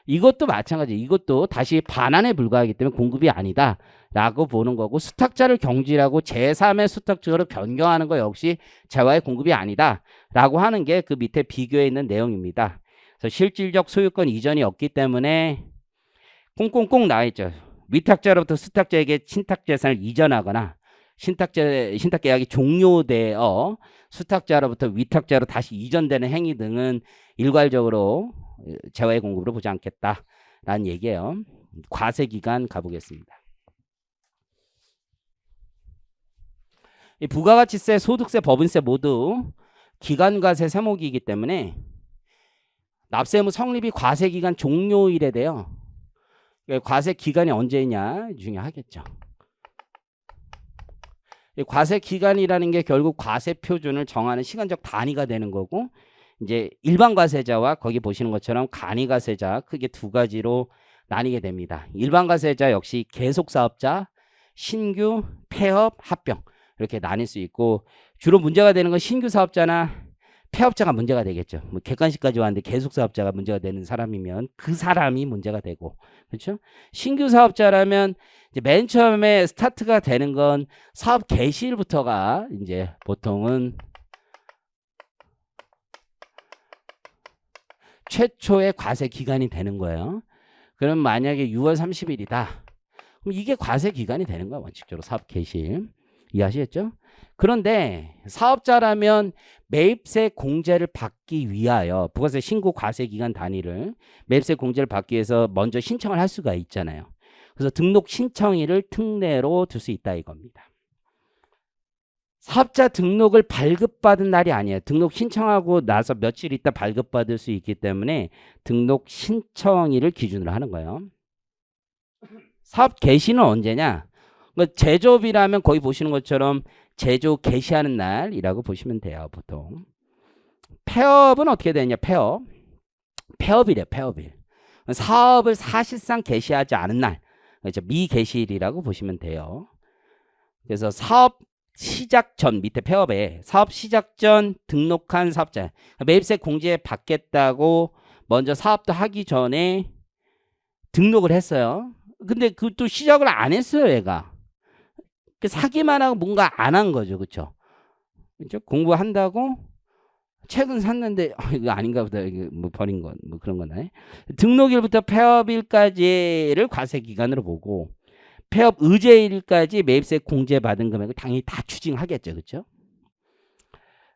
이것도 마찬가지. 이것도 다시 반환에 불과하기 때문에 공급이 아니다 라고 보는 거고, 수탁자를 경질하고 제3의 수탁자로 변경하는 거 역시 재화의 공급이 아니다 라고 하는 게 그 밑에 비교해 있는 내용입니다. 그래서 실질적 소유권 이전이 없기 때문에 꽁꽁꽁 나와 있죠. 위탁자로부터 수탁자에게 신탁재산을 이전하거나 신탁 계약이 종료되어 수탁자로부터 위탁자로 다시 이전되는 행위 등은 일괄적으로 재화의 공급으로 보지 않겠다라는 얘기예요. 과세 기간 가보겠습니다. 이 부가가치세, 소득세, 법인세 모두 기간과세 세목이기 때문에 납세 의무 성립이 과세 기간 종료일에 돼요. 과세 기간이 언제냐 중요하겠죠. 과세 기간이라는 게 결국 과세 표준을 정하는 시간적 단위가 되는 거고, 이제 일반 과세자와 거기 보시는 것처럼 간이 과세자 크게 두 가지로 나뉘게 됩니다. 일반 과세자 역시 계속 사업자, 신규, 폐업, 합병 이렇게 나뉠 수 있고, 주로 문제가 되는 건 신규 사업자나 폐업자가 문제가 되겠죠. 뭐 객관식까지 왔는데 계속 사업자가 문제가 되는 사람이면 그 사람이 문제가 되고, 그렇죠? 신규 사업자라면 이제 맨 처음에 스타트가 되는 건 사업 개시일부터가 이제 보통은 최초의 과세 기간이 되는 거예요. 그럼 만약에 6월 30일이다. 그럼 이게 과세 기간이 되는 거야, 원칙적으로 사업 개시일. 이해하시겠죠? 그런데 사업자라면 매입세 공제를 받기 위하여 부가세 신고 과세 기간 단위를 매입세 공제를 받기 위해서 먼저 신청을 할 수가 있잖아요. 그래서 등록 신청일을 특례로 둘 수 있다 이겁니다. 사업자 등록을 발급받은 날이 아니에요. 등록 신청하고 나서 며칠 있다 발급받을 수 있기 때문에 등록 신청일을 기준으로 하는 거예요. 사업 개시는 언제냐? 제조업이라면 거기 보시는 것처럼 제조 개시하는 날이라고 보시면 돼요. 보통. 폐업은 어떻게 되냐? 폐업이래. 폐업일. 사업을 사실상 개시하지 않은 날, 미개시일이라고 보시면 돼요. 그래서 사업 시작 전, 밑에 폐업에 사업 시작 전 등록한 사업자, 매입세 공제 받겠다고 먼저 사업도 하기 전에 등록을 했어요. 근데 그것도 시작을 안 했어요, 얘가. 사기만 하고 뭔가 안 한 거죠. 그렇죠? 공부한다고 책은 샀는데 이거 아닌가 보다. 이거 뭐 버린 건 뭐 그런 거네. 등록일부터 폐업일까지를 과세 기간으로 보고 폐업 의제일까지 매입세 공제 받은 금액을 당연히 다 추징하겠죠. 그렇죠?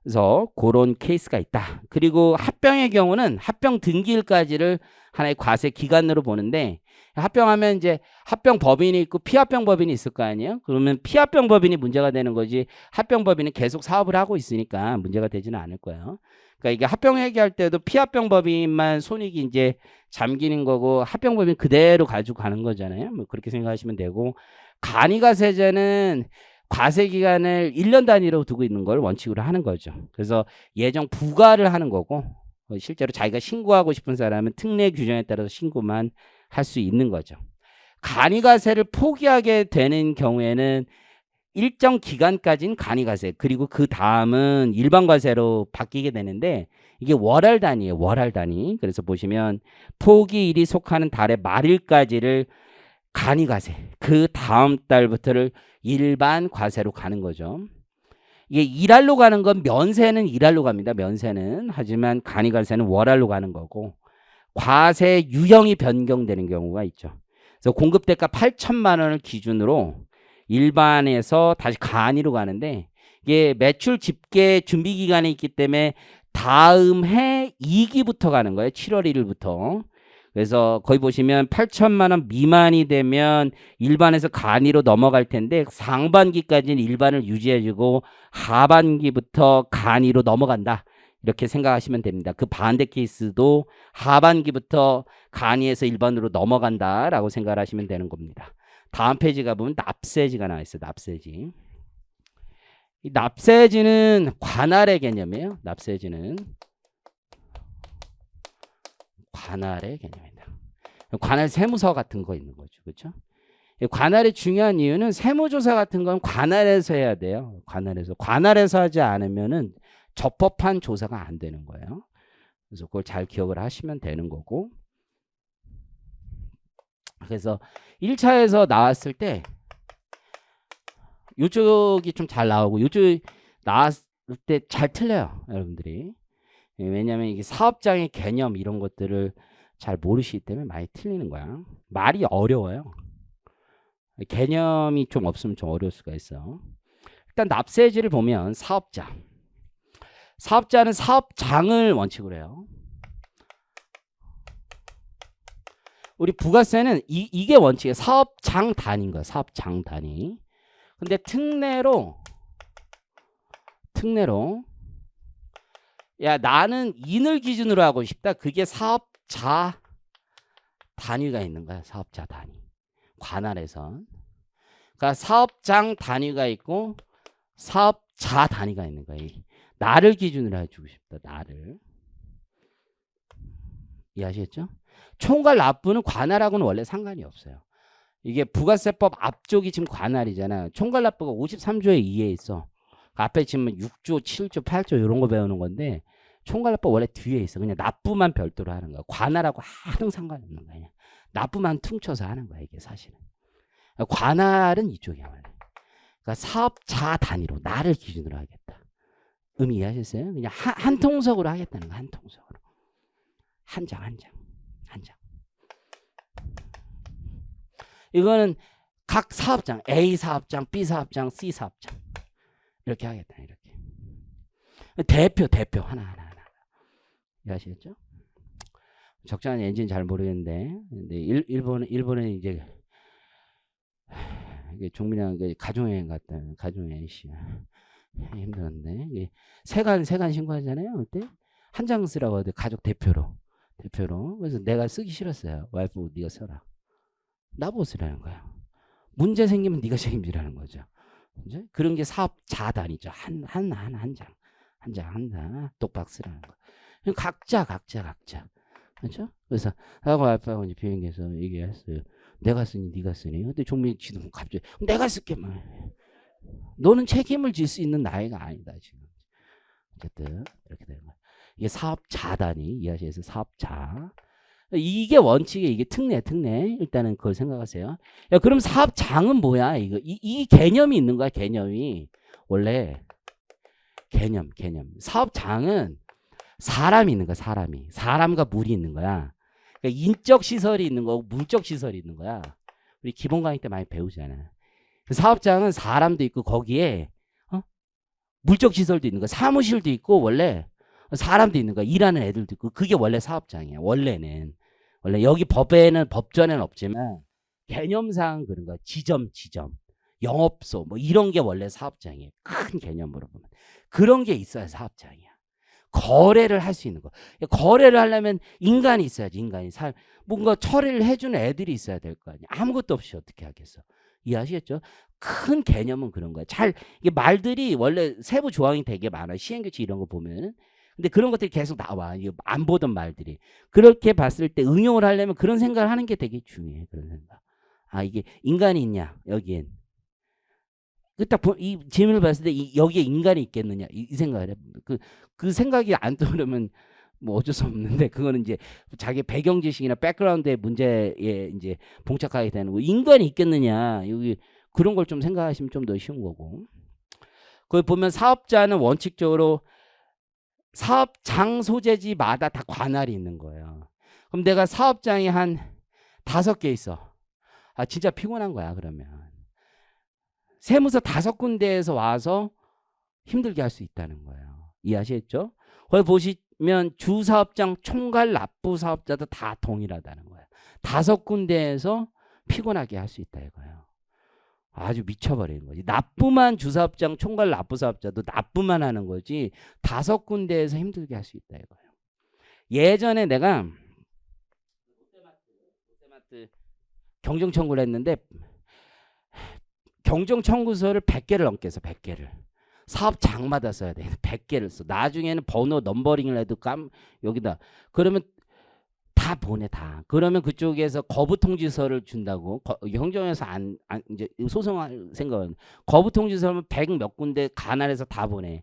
그래서 그런 케이스가 있다. 그리고 합병의 경우는 합병 등기일까지를 하나의 과세 기간으로 보는데, 합병하면 이제 합병 법인이 있고 피합병 법인이 있을 거 아니에요? 그러면 피합병 법인이 문제가 되는 거지, 합병 법인은 계속 사업을 하고 있으니까 문제가 되지는 않을 거예요. 그러니까 이게 합병 회계할 때도 피합병 법인만 손익이 이제 잠기는 거고 합병 법인 그대로 가지고 가는 거잖아요. 뭐 그렇게 생각하시면 되고, 간이가세제는 과세 기간을 1년 단위로 두고 있는 걸 원칙으로 하는 거죠. 그래서 예정 부과를 하는 거고, 실제로 자기가 신고하고 싶은 사람은 특례 규정에 따라서 신고만 할 수 있는 거죠. 간이가세를 포기하게 되는 경우에는 일정 기간까지는 간이가세, 그리고 그 다음은 일반과세로 바뀌게 되는데, 이게 월할 단위예요. 월할 단위. 그래서 보시면 포기일이 속하는 달의 말일까지를 간이가세, 그 다음 달부터를 일반 과세로 가는 거죠. 이게 일할로 가는 건 면세는 일할로 갑니다. 면세는. 하지만 간이가세는 월할로 가는 거고, 과세 유형이 변경되는 경우가 있죠. 그래서 공급대가 8천만 원을 기준으로 일반에서 다시 간이로 가는데, 이게 매출 집계 준비 기간이 있기 때문에 다음 해 2기부터 가는 거예요. 7월 1일부터. 그래서 거기 보시면 8천만 원 미만이 되면 일반에서 간이로 넘어갈 텐데, 상반기까지는 일반을 유지해주고 하반기부터 간이로 넘어간다. 이렇게 생각하시면 됩니다. 그 반대 케이스도 하반기부터 간이에서 일반으로 넘어간다라고 생각을 하시면 되는 겁니다. 다음 페이지 가보면 납세지가 나와 있어요. 납세지. 이 납세지는 관할의 개념이에요. 납세지는 관할의 개념입니다. 관할 세무서 같은 거 있는 거죠. 그렇죠? 관할이 중요한 이유는 세무조사 같은 건 관할에서 해야 돼요. 관할에서 하지 않으면은 적법한 조사가 안 되는 거예요. 그래서 그걸 잘 기억을 하시면 되는 거고. 그래서 1차에서 나왔을 때 이쪽이 좀 잘 나오고 이쪽이 나왔을 때 잘 틀려요. 여러분들이. 왜냐하면 이게 사업장의 개념 이런 것들을 잘 모르시기 때문에 많이 틀리는 거야. 말이 어려워요. 개념이 좀 없으면 좀 어려울 수가 있어. 일단 납세지를 보면 사업자는 사업장을 원칙으로 해요. 우리 부가세는 이게 원칙이에요. 사업장 단위인 거예요. 사업장 단위. 근데 특례로 야 나는 인을 기준으로 하고 싶다. 그게 사업자 단위가 있는 거야. 사업자 단위. 관할에선. 그러니까 사업장 단위가 있고 사업자 단위가 있는 거야. 나를 기준으로 해주고 싶다. 나를. 이해하시겠죠? 총괄 납부는 관할하고는 원래 상관이 없어요. 이게 부가세법 앞쪽이 지금 관할이잖아. 총괄 납부가 53조의 2에 있어. 앞에 지금 6조, 7조, 8조 이런 거 배우는 건데 총괄 납부 원래 뒤에 있어. 그냥 납부만 별도로 하는 거야. 관할하고 하등 상관없는 거야. 그냥 납부만 퉁쳐서 하는 거야. 이게 사실은. 관할은 이쪽이야 원래. 그러니까 사업자 단위로 나를 기준으로 하겠다. 의미 이해하셨어요? 그냥 한 통속으로 하겠다는 거야. 한 통속으로. 한 장. 이거는 각 사업장, A 사업장, B 사업장, C 사업장 이렇게 하겠다. 이렇게. 대표 하나. 이해하시겠죠? 적절한 엔진 잘 모르겠는데, 근데 일본은 이제 종민이랑 가족여행 갔다. 가족여행 씨 힘들었는데 세관 신고하잖아요. 그때 한 장 쓰라고 하대. 가족 대표로. 그래서 내가 쓰기 싫었어요. 와이프 네가 써라. 나보고 쓰라는 거야. 문제 생기면 네가 책임지라는 거죠. 이제 그런 게 사업자단이죠. 한 장 똑박 쓰라는 거. 각자. 그렇죠? 그래서 하고 와이프하고 이제 비행기에서 얘기했어요. 내가 쓰니 네가 쓰니. 근데 종민 씨도 갑자기 내가 쓸게 뭐. 너는 책임을 질 수 있는 나이가 아니다 지금. 어쨌든 이렇게 되는 거야. 이게 사업자단위 이해하시겠어요? 사업자. 이게 원칙이에요. 이게 특례. 일단은 그걸 생각하세요. 야, 그럼 사업장은 뭐야? 이 개념이 있는 거야. 개념이 원래 개념. 사업장은 사람이 있는 거야. 사람과 물이 있는 거야. 그러니까 인적 시설이 있는 거고 물적 시설이 있는 거야. 우리 기본 강의 때 많이 배우잖아. 사업장은 사람도 있고 거기에 물적 시설도 있는 거야. 사무실도 있고 원래 사람도 있는 거야. 일하는 애들도 있고 그게 원래 사업장이야. 원래 여기 법전에는 없지만 개념상 그런 거야. 지점, 영업소 뭐 이런 게 원래 사업장이에요. 큰 개념으로 보면 그런 게 있어야 사업장이야. 거래를 할 수 있는 거. 거래를 하려면 인간이 있어야지. 뭔가 처리를 해주는 애들이 있어야 될 거 아니야. 아무것도 없이 어떻게 하겠어. 이해하시겠죠? 큰 개념은 그런 거야. 이게 말들이 원래 세부 조항이 되게 많아. 시행규칙 이런 거 보면은. 근데 그런 것들이 계속 나와. 안 보던 말들이. 그렇게 봤을 때 응용을 하려면 그런 생각을 하는 게 되게 중요해. 그런 생각. 이게 인간이 있냐? 여기엔. 딱 이 질문을 봤을 때 여기에 인간이 있겠느냐? 이 생각을 해. 그 생각이 안 떠오르면 뭐 어쩔 수 없는데 그거는 이제 자기 배경 지식이나 백그라운드의 문제에 이제 봉착하게 되는 거. 인간이 있겠느냐? 여기 그런 걸 좀 생각하시면 좀 더 쉬운 거고. 거기 보면 사업자는 원칙적으로 사업장 소재지마다 다 관할이 있는 거예요. 그럼 내가 사업장이 한 5개 있어. 진짜 피곤한 거야, 그러면. 세무서 5군데에서 와서 힘들게 할 수 있다는 거예요. 이해하시겠죠? 거기 보시면 주사업장, 총괄, 납부사업자도 다 동일하다는 거예요. 5군데에서 피곤하게 할 수 있다 이거예요. 아주 미쳐버리는 거지. 납부만 주사업장, 총괄, 납부사업자도 납부만 하는 거지 5군데에서 힘들게 할 수 있다 이거예요. 예전에 내가 롯데마트 경정청구를 했는데 경정청구서를 100개를 넘게 해서 100개를. 사업장마다 써야 돼. 100개를 써. 나중에는 번호 넘버링을 해도 여기다. 그러면 다 보내 다. 그러면 그쪽에서 거부 통지서를 준다고. 행정에서 이제 소송할 생각은 거부 통지서는 100 몇 군데 관할해서 다 보내.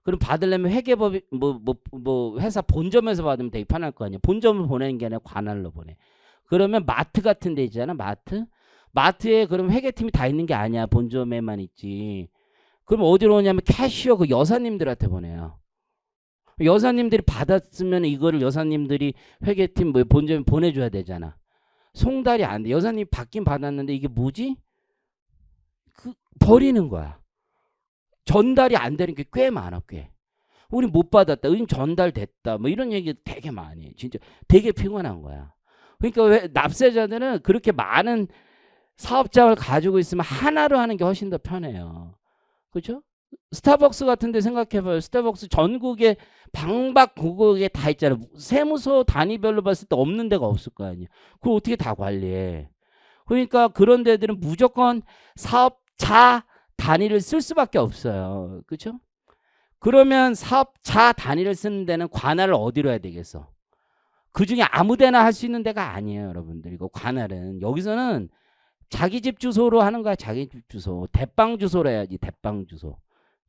그럼 받으려면 회계법이 뭐 회사 본점에서 받으면 되게 편할 거 아니야. 본점을 보내는 게 아니라 관할로 보내. 그러면 마트 같은 데 있잖아. 마트에 그럼 회계팀이 다 있는 게 아니야. 본점에만 있지. 그럼 어디로 오냐면 캐시어 그 여사님들한테 보내요. 여사님들이 받았으면 이거를 여사님들이 회계팀 뭐 본점에 보내줘야 되잖아. 송달이 안 돼. 여사님이 받긴 받았는데 이게 뭐지? 버리는 거야. 전달이 안 되는 게 꽤 많아, 꽤. 우리 못 받았다, 우린 전달됐다, 뭐 이런 얘기 되게 많이 해. 진짜 되게 피곤한 거야. 그러니까 왜 납세자들은 그렇게 많은 사업장을 가지고 있으면 하나로 하는 게 훨씬 더 편해요. 그렇죠? 스타벅스 같은 데 생각해봐요. 스타벅스 전국에 방방곡곡에 다 있잖아요. 세무서 단위별로 봤을 때 없는 데가 없을 거 아니에요. 그걸 어떻게 다 관리해? 그러니까 그런 데들은 무조건 사업자 단위를 쓸 수밖에 없어요. 그렇죠? 그러면 사업자 단위를 쓰는 데는 관할을 어디로 해야 되겠어? 그 중에 아무 데나 할 수 있는 데가 아니에요, 여러분들. 이거 관할은 여기서는 자기 집 주소로 하는 거야. 자기 집 주소. 대빵 주소로 해야지. 대빵 주소.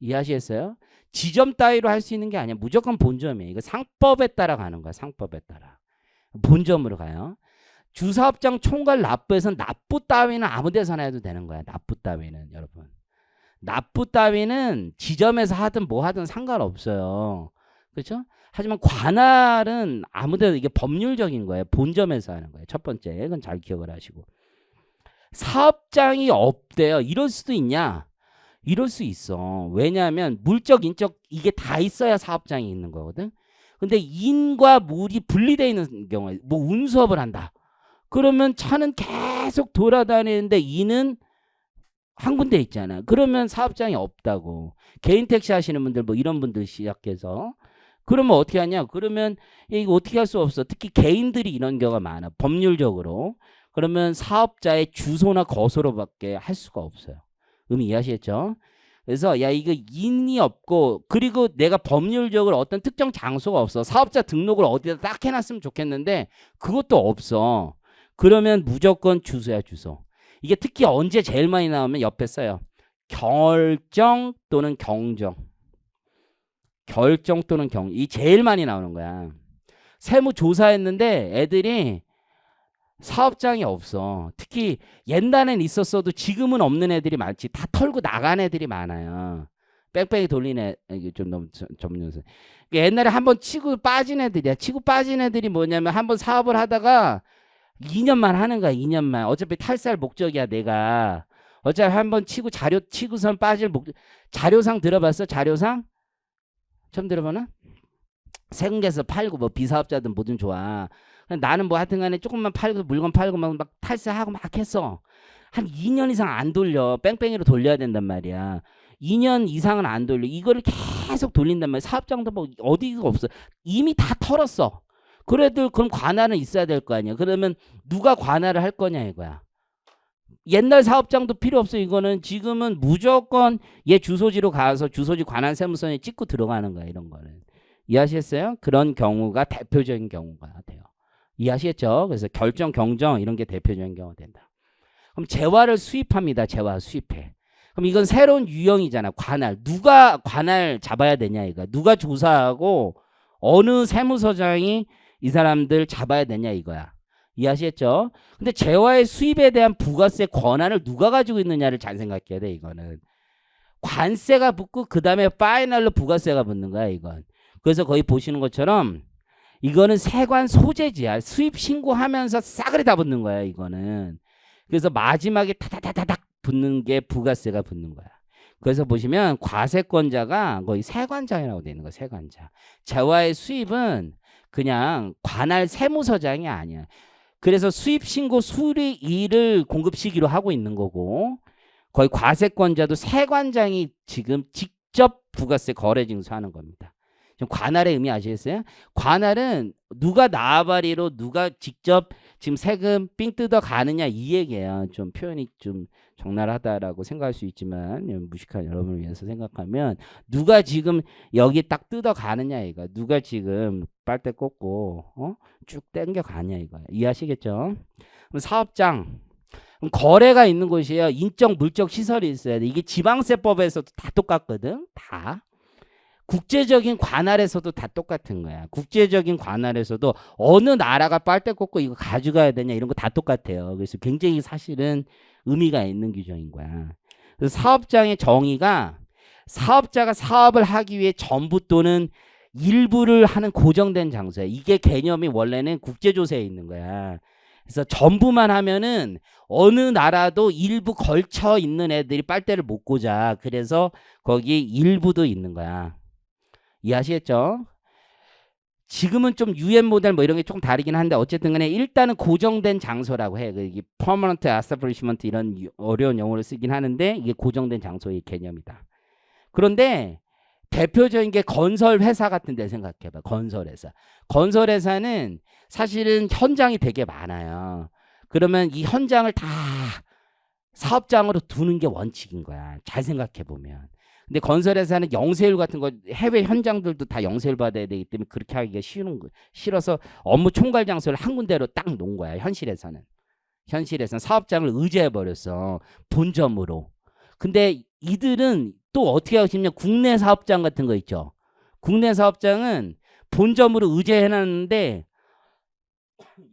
이해하시겠어요? 지점 따위로 할 수 있는 게 아니야. 무조건 본점이에요. 이거 상법에 따라 가는 거야. 상법에 따라. 본점으로 가요. 주사업장 총괄 납부에서는 납부 따위는 아무 데서나 해도 되는 거야. 납부 따위는 여러분. 납부 따위는 지점에서 하든 뭐 하든 상관없어요. 그렇죠? 하지만 관할은 아무 데도 이게 법률적인 거예요. 본점에서 하는 거예요. 첫 번째. 이건 잘 기억을 하시고. 사업장이 없대요. 이럴 수도 있냐? 이럴 수 있어. 왜냐하면 물적, 인적 이게 다 있어야 사업장이 있는 거거든. 근데 인과 물이 분리되어 있는 경우에 뭐 운수업을 한다. 그러면 차는 계속 돌아다니는데 인은 한 군데 있잖아. 그러면 사업장이 없다고. 개인 택시 하시는 분들 뭐 이런 분들 시작해서 그러면 어떻게 하냐? 그러면 이거 어떻게 할 수 없어. 특히 개인들이 이런 경우가 많아. 법률적으로. 그러면 사업자의 주소나 거소로밖에 할 수가 없어요. 의미 이해하시겠죠? 그래서 야 이거 인이 없고 그리고 내가 법률적으로 어떤 특정 장소가 없어. 사업자 등록을 어디다 딱 해놨으면 좋겠는데 그것도 없어. 그러면 무조건 주소야 주소. 이게 특히 언제 제일 많이 나오면 옆에 써요. 결정 또는 경정. 결정 또는 경. 이 제일 많이 나오는 거야. 세무조사했는데 애들이 사업장이 없어. 특히 옛날엔 있었어도 지금은 없는 애들이 많지. 다 털고 나간 애들이 많아요. 뺑뺑이 돌린 애, 이게 좀 너무 전문용어. 옛날에 한번 치고 빠진 애들이야. 치고 빠진 애들이 뭐냐면 한번 사업을 하다가 2년만 하는 거야. 2년만. 어차피 탈살 목적이야 내가. 어차피 한번 치고 치고선 빠질 자료상 들어봤어? 자료상? 처음 들어보나? 세금계에서 팔고 뭐 비사업자든 뭐든 좋아. 나는 뭐 하여튼 간에 조금만 팔고 물건 팔고 막 탈세하고 막 했어. 한 2년 이상 안 돌려. 뺑뺑이로 돌려야 된단 말이야. 2년 이상은 안 돌려. 이거를 계속 돌린단 말이야. 사업장도 뭐 어디가 없어. 이미 다 털었어. 그래도 그럼 관할은 있어야 될 거 아니야. 그러면 누가 관할을 할 거냐 이거야. 옛날 사업장도 필요 없어. 이거는 지금은 무조건 얘 주소지로 가서 주소지 관할 세무서에 찍고 들어가는 거야. 이런 거는. 이해하시겠어요? 그런 경우가 대표적인 경우가 돼요. 이해하시겠죠? 그래서 결정, 경정 이런 게 대표적인 경우가 된다. 그럼 재화를 수입합니다. 재화 수입해. 그럼 이건 새로운 유형이잖아. 관할. 누가 관할 잡아야 되냐 이거. 누가 조사하고 어느 세무서장이 이 사람들 잡아야 되냐 이거야. 이해하시겠죠? 근데 재화의 수입에 대한 부가세 권한을 누가 가지고 있느냐를 잘 생각해야 돼. 이거는. 관세가 붙고 그 다음에 파이널로 부가세가 붙는 거야. 이건. 그래서 거기 보시는 것처럼 이거는 세관 소재지야. 수입 신고하면서 싸그리 다 붙는 거야. 이거는. 그래서 마지막에 타다다다닥 붙는 게 부가세가 붙는 거야. 그래서 보시면 과세권자가 거의 세관장이라고 되어 있는 거야. 세관장. 재화의 수입은 그냥 관할 세무서장이 아니야. 그래서 수입 신고 수리일을 공급 시기로 하고 있는 거고 거의 과세권자도 세관장이 지금 직접 부가세 거래 징수하는 겁니다. 관할의 의미 아시겠어요? 관할은 누가 나와바리로 누가 직접 지금 세금 삥 뜯어 가느냐 이 얘기예요. 좀 표현이 좀 적나라하다라고 생각할 수 있지만 무식한 여러분을 위해서 생각하면 누가 지금 여기 딱 뜯어 가느냐 이거. 누가 지금 빨대 꽂고 쭉 당겨 가냐 이거. 이해하시겠죠? 그럼 사업장 그럼 거래가 있는 곳이에요. 인적 물적 시설이 있어야 돼. 이게 지방세법에서도 다 똑같거든. 다. 국제적인 관할에서도 다 똑같은 거야. 국제적인 관할에서도 어느 나라가 빨대 꽂고 이거 가져가야 되냐 이런 거 다 똑같아요. 그래서 굉장히 사실은 의미가 있는 규정인 거야. 그래서 사업장의 정의가 사업자가 사업을 하기 위해 전부 또는 일부를 하는 고정된 장소야. 이게 개념이 원래는 국제조세에 있는 거야. 그래서 전부만 하면은 어느 나라도 일부 걸쳐 있는 애들이 빨대를 못 꽂아. 그래서 거기 일부도 있는 거야. 이해하시겠죠? 지금은 좀 UN 모델 뭐 이런 게 조금 다르긴 한데 어쨌든 간에 일단은 고정된 장소라고 해. 이게 permanent establishment 이런 어려운 용어를 쓰긴 하는데 이게 고정된 장소의 개념이다. 그런데 대표적인 게 건설 회사 같은 데 생각해봐. 건설 회사. 건설 회사는 사실은 현장이 되게 많아요. 그러면 이 현장을 다 사업장으로 두는 게 원칙인 거야. 잘 생각해 보면. 근데 건설회사는 영세율 같은 거 해외 현장들도 다 영세율 받아야 되기 때문에 그렇게 하기가 싫어서 업무 총괄 장소를 한 군데로 딱 놓은 거야. 현실에서는 사업장을 의제해 버렸어. 본점으로. 근데 이들은 또 어떻게 하고 싶냐? 국내 사업장 같은 거 있죠. 국내 사업장은 본점으로 의제해 놨는데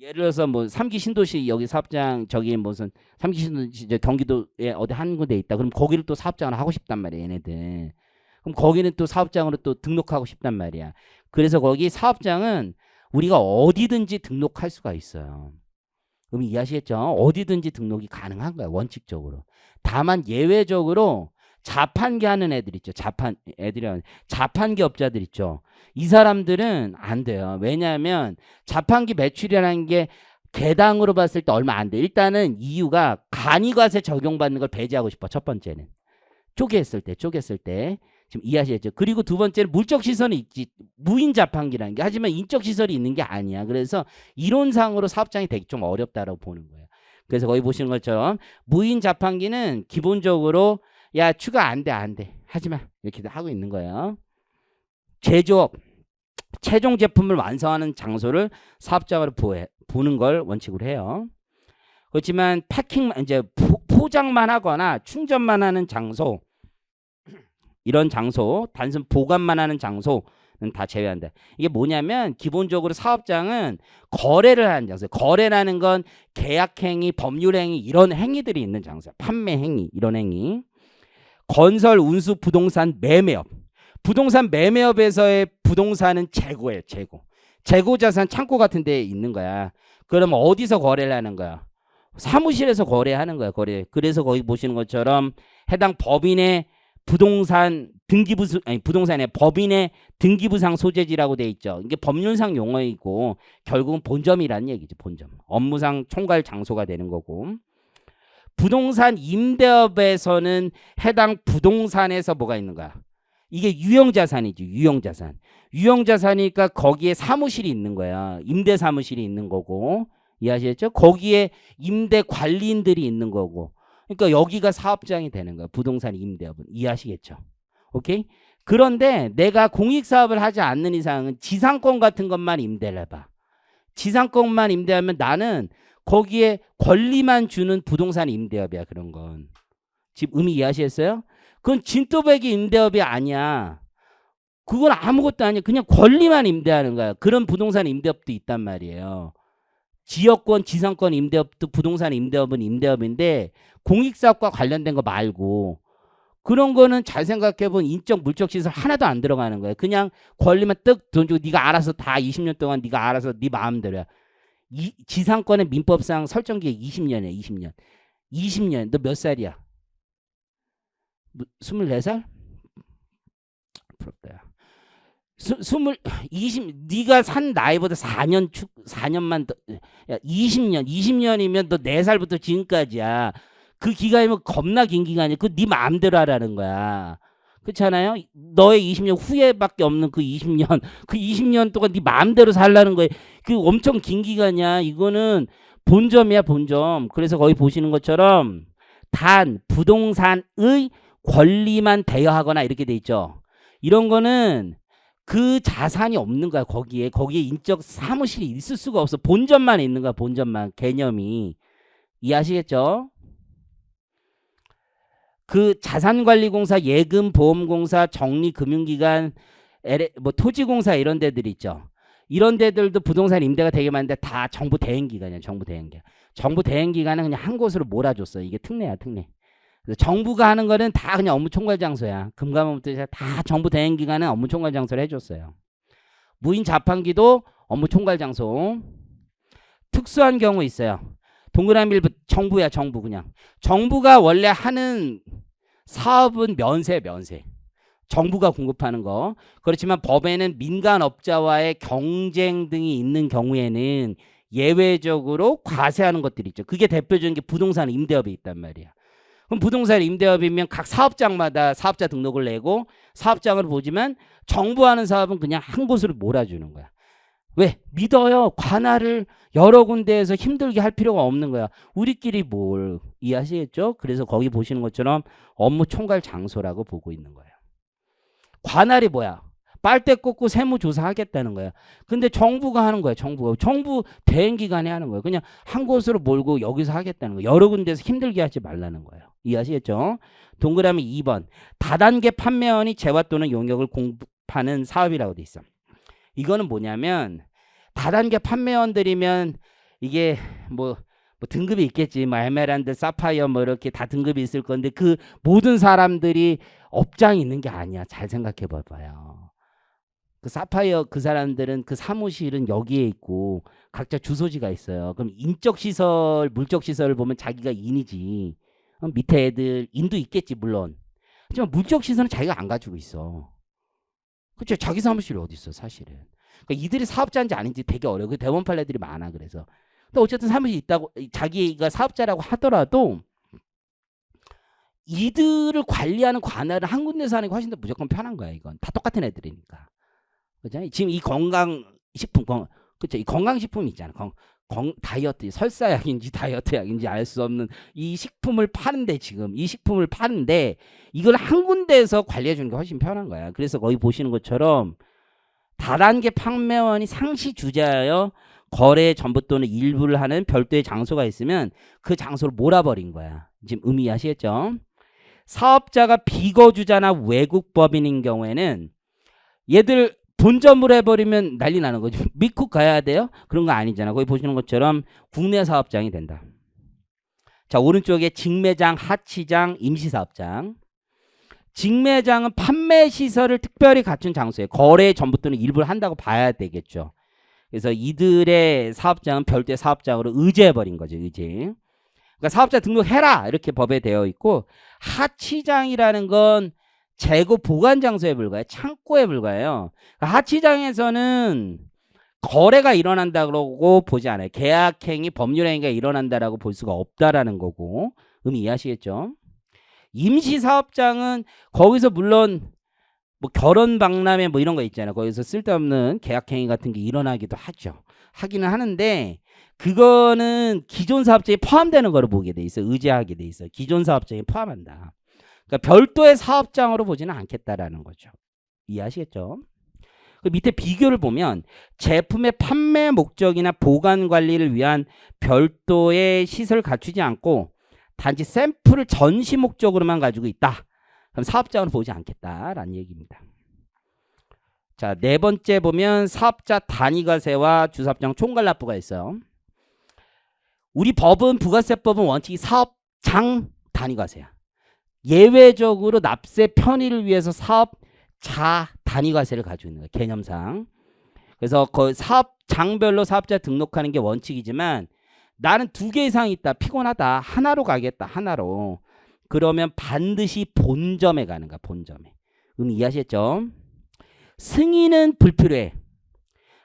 예를 들어서 뭐 3기 신도시 여기 사업장 저기 무슨 3기 신도시 경기도에 어디 한 군데 있다. 그럼 거기를 또 사업장을 하고 싶단 말이야, 얘네들. 그럼 거기는 또 사업장으로 또 등록하고 싶단 말이야. 그래서 거기 사업장은 우리가 어디든지 등록할 수가 있어요. 그럼 이해하시겠죠? 어디든지 등록이 가능한 거야, 원칙적으로. 다만 예외적으로 자판기 하는 애들 있죠. 자판기 업자들 있죠. 이 사람들은 안 돼요. 왜냐하면 자판기 매출이라는 게 개당으로 봤을 때 얼마 안 돼. 일단은 이유가 간이과세 적용받는 걸 배제하고 싶어. 첫 번째는 쪼갰을 때 지금 이해하시겠죠? 그리고 두 번째는 물적 시설이 있지. 무인 자판기라는 게. 하지만 인적 시설이 있는 게 아니야. 그래서 이론상으로 사업장이 되게 좀 어렵다라고 보는 거예요. 그래서 거기 보시는 것처럼 무인 자판기는 기본적으로 야 추가 안 돼. 하지마. 이렇게 하고 있는 거예요. 제조업, 최종 제품을 완성하는 장소를 사업장으로 보는 걸 원칙으로 해요. 그렇지만 패킹만 이제 포장만 하거나 충전만 하는 장소, 이런 장소, 단순 보관만 하는 장소는 다 제외한다. 이게 뭐냐면 기본적으로 사업장은 거래를 하는 장소. 거래라는 건 계약행위, 법률행위 이런 행위들이 있는 장소. 판매행위 이런 행위. 건설, 운수, 부동산, 매매업. 부동산 매매업에서의 부동산은 재고예요. 재고 자산 창고 같은 데에 있는 거야. 그러면 어디서 거래를 하는 거야? 사무실에서 거래하는 거야. 그래서 거기 보시는 것처럼 해당 법인의 부동산의 법인의 등기부상 소재지라고 돼 있죠. 이게 법률상 용어이고 결국은 본점이라는 얘기죠. 본점. 업무상 총괄 장소가 되는 거고. 부동산 임대업에서는 해당 부동산에서 뭐가 있는 거야? 이게 유형자산이죠. 유형자산이니까 거기에 사무실이 있는 거야. 임대 사무실이 있는 거고. 이해하시겠죠? 거기에 임대 관리인들이 있는 거고. 그러니까 여기가 사업장이 되는 거야. 부동산 임대업은. 이해하시겠죠? 오케이? 그런데 내가 공익사업을 하지 않는 이상은 지상권 같은 것만 임대를 해봐. 지상권만 임대하면 나는 거기에 권리만 주는 부동산 임대업이야. 그런 건. 지금 의미 이해하시겠어요? 그건 진또배기 임대업이 아니야. 그건 아무것도 아니야. 그냥 권리만 임대하는 거야. 그런 부동산 임대업도 있단 말이에요. 지역권, 지상권 임대업도 부동산 임대업은 임대업인데 공익사업과 관련된 거 말고 그런 거는 잘 생각해보면 인적 물적 시설 하나도 안 들어가는 거예요. 그냥 권리만 뜩 돈 주고 네가 알아서 다 20년 동안 네가 알아서 네 마음대로야. 지상권의 민법상 설정기에 20년이야. 20년. 너 몇 살이야? 24살? 부럽다. 네가 산 나이보다 4년만 더, 야, 20년이면 너 4살부터 지금까지야. 그 기간이면 겁나 긴 기간이야. 그거 네 마음대로 하라는 거야. 그렇잖아요? 너의 20년 후에밖에 없는 그 20년 동안 네 마음대로 살라는 거예요. 그 엄청 긴 기간이야. 이거는 본점이야, 본점. 그래서 거기 보시는 것처럼 단 부동산의 권리만 대여하거나 이렇게 돼 있죠. 이런 거는 그 자산이 없는 거야. 거기에 인적 사무실이 있을 수가 없어. 본점만 있는 거야. 본점만. 개념이. 이해하시겠죠? 그 자산관리공사, 예금보험공사, 정리금융기관, 뭐 토지공사 이런 데들 있죠. 이런 데들도 부동산 임대가 되게 많은데 다 정부 대행기관이야. 정부 대행기관은 그냥 한 곳으로 몰아줬어. 이게 특례야, 특례. 정부가 하는 거는 다 그냥 업무 총괄 장소야. 금감원부터 다 정부 대행기관은 업무 총괄 장소를 해줬어요. 무인 자판기도 업무 총괄 장소. 특수한 경우 있어요. 동그라미 1번 정부야, 정부 그냥. 정부가 원래 하는 사업은 면세. 정부가 공급하는 거. 그렇지만 법에는 민간업자와의 경쟁 등이 있는 경우에는 예외적으로 과세하는 것들이 있죠. 그게 대표적인 게 부동산 임대업이 있단 말이야. 그럼 부동산 임대업이면 각 사업장마다 사업자 등록을 내고 사업장을 보지만 정부 하는 사업은 그냥 한 곳으로 몰아주는 거야. 왜? 믿어요. 관할을 여러 군데에서 힘들게 할 필요가 없는 거야. 우리끼리 뭘 이해하시겠죠? 그래서 거기 보시는 것처럼 업무 총괄 장소라고 보고 있는 거예요. 관할이 뭐야? 빨대 꽂고 세무조사 하겠다는 거야. 근데 정부가 하는 거야. 정부 대행기관이 하는 거야. 그냥 한 곳으로 몰고 여기서 하겠다는 거야. 여러 군데서 힘들게 하지 말라는 거예요. 이해하시겠죠? 동그라미 2번. 다단계 판매원이 재화 또는 용역을 공급하는 사업이라고 돼 있어. 이거는 뭐냐면 다단계 판매원들이면 이게 뭐 등급이 있겠지. 뭐 에메랄드, 사파이어 뭐 이렇게 다 등급이 있을 건데 그 모든 사람들이 업장이 있는 게 아니야. 잘 생각해 봐봐요. 그 사파이어 그 사람들은 그 사무실은 여기에 있고 각자 주소지가 있어요. 그럼 인적 시설, 물적 시설을 보면 자기가 인이지. 밑에 애들 인도 있겠지 물론. 하지만 물적 시설은 자기가 안 가지고 있어. 그렇죠. 자기 사무실이 어디 있어 사실은. 그러니까 이들이 사업자인지 아닌지 되게 어려워. 그 대원 판례들이 많아. 그래서. 근데 어쨌든 사무실이 있다고 자기가 사업자라고 하더라도 이들을 관리하는 관할은 한 군데서 하는 게 훨씬 더 무조건 편한 거야. 이건 다 똑같은 애들이니까. 그죠? 지금 이 건강식품, 그렇죠? 이 건강식품 있잖아. 다이어트, 설사약인지 다이어트약인지 알 수 없는 이 식품을 파는데 지금 이 식품을 파는데 이걸 한 군데에서 관리해 주는 게 훨씬 편한 거야. 그래서 거기 보시는 것처럼 다단계 판매원이 상시 주재하여 거래 전부 또는 일부를 하는 별도의 장소가 있으면 그 장소를 몰아버린 거야. 지금 의미하시겠죠? 사업자가 비거주자나 외국법인인 경우에는 얘들 본점으로 해버리면 난리 나는 거죠. 미국 가야 돼요? 그런 거 아니잖아. 거기 보시는 것처럼 국내 사업장이 된다. 자, 오른쪽에 직매장, 하치장, 임시사업장. 직매장은 판매 시설을 특별히 갖춘 장소에 거래 전부 또는 일부를 한다고 봐야 되겠죠. 그래서 이들의 사업장은 별도의 사업장으로 의제해버린 거죠. 의제. 그러니까 사업자 등록해라 이렇게 법에 되어 있고, 하치장이라는 건 재고 보관 장소에 불과해요. 창고에 불과해요. 그러니까 하치장에서는 거래가 일어난다 그러고 보지 않아요. 계약행위, 법률행위가 일어난다라고 볼 수가 없다라는 거고, 의미 이해하시겠죠? 임시사업장은 거기서 물론 뭐 결혼 박람회 뭐 이런 거 있잖아요. 거기서 쓸데없는 계약행위 같은 게 일어나기도 하죠. 하기는 하는데 그거는 기존 사업장에 포함되는 거로 보게 돼 있어. 의제하게 돼 있어. 기존 사업장에 포함한다. 그러니까 별도의 사업장으로 보지는 않겠다라는 거죠. 이해하시겠죠? 그 밑에 비교를 보면 제품의 판매 목적이나 보관 관리를 위한 별도의 시설을 갖추지 않고 단지 샘플을 전시 목적으로만 가지고 있다. 그럼 사업장으로 보지 않겠다라는 얘기입니다. 자, 네 번째 보면 사업자 단위과세와 주사업장 총괄납부가 있어요. 우리 법은 부가세법은 원칙이 사업장 단위과세야. 예외적으로 납세 편의를 위해서 사업자 단위과세를 가지고 있는 거예요. 개념상. 그래서 그 사업장별로 사업자 등록하는 게 원칙이지만 나는 2개 이상 있다. 피곤하다. 하나로 가겠다. 하나로. 그러면 반드시 본점에 가는 거야. 본점에. 이해하셨죠? 승인은 불필요해.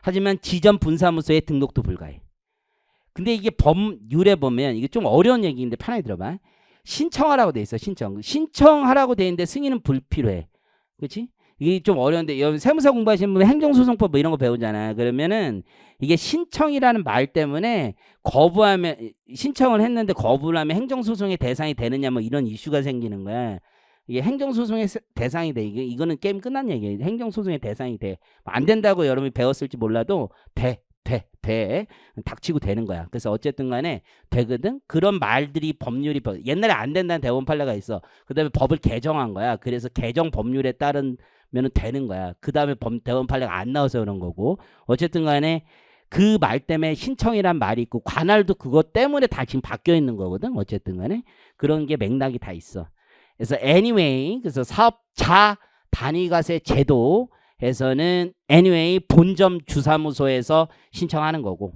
하지만 지점 분사무소에 등록도 불가해. 근데 이게 법률에 보면 이게 좀 어려운 얘기인데 편하게 들어봐. 신청하라고 돼 있어. 신청하라고 돼 있는데 승인은 불필요해. 그렇지? 이게 좀 어려운데 세무사 공부하시는 분 행정소송법 뭐 이런 거 배우잖아. 그러면은 이게 신청이라는 말 때문에 거부하면, 신청을 했는데 거부를 하면 행정소송의 대상이 되느냐 뭐 이런 이슈가 생기는 거야. 이게 행정소송의 대상이 돼. 이거는 게임 끝난 얘기예요. 행정소송의 대상이 돼. 안 된다고 여러분이 배웠을지 몰라도 닥치고 되는 거야. 그래서 어쨌든 간에 되거든. 그런 말들이 법률이 옛날에 안 된다는 대법원 판례가 있어. 그다음에 법을 개정한 거야. 그래서 개정 법률에 따른 면은 되는 거야. 그다음에 대법원 판례가 안 나와서 그런 거고. 어쨌든 간에 그 말 때문에 신청이란 말이 있고 관할도 그것 때문에 다 지금 바뀌어 있는 거거든. 어쨌든 간에 그런 게 맥락이 다 있어. 그래서 anyway, 그래서 사업자 단위과세 제도에서는 anyway 본점 주사무소에서 신청하는 거고,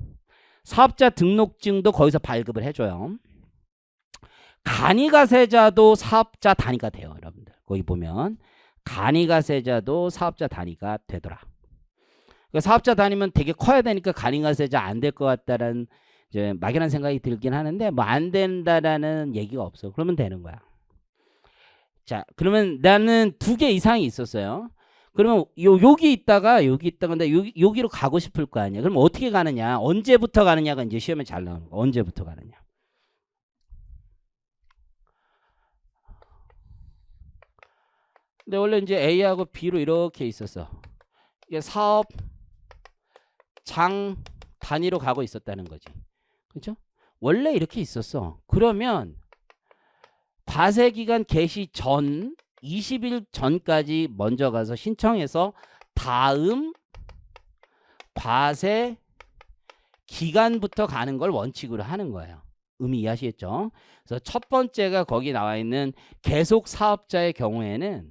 사업자 등록증도 거기서 발급을 해줘요. 간이가세자도 사업자 단위가 돼요. 여러분들 거기 보면 간이가세자도 사업자 단위가 되더라. 그러니까 사업자 단위면 되게 커야 되니까 간이가세자 안 될 것 같다라는 이제 막연한 생각이 들긴 하는데 뭐 안 된다라는 얘기가 없어. 그러면 되는 거야. 자, 그러면 나는 2개 이상이 있었어요. 그러면 여기 있다가 근데 여기로 가고 싶을 거 아니야. 그럼 어떻게 가느냐? 언제부터 가느냐가 이제 시험에 잘 나오는 거. 언제부터 가느냐? 근데 원래 이제 A하고 B로 이렇게 있었어. 이게 사업 장 단위로 가고 있었다는 거지. 그렇죠? 원래 이렇게 있었어. 그러면 과세기간 개시 전 20일 전까지 먼저 가서 신청해서 다음 과세 기간부터 가는 걸 원칙으로 하는 거예요. 의미 이해하시겠죠? 그래서 첫 번째가 거기 나와 있는 계속 사업자의 경우에는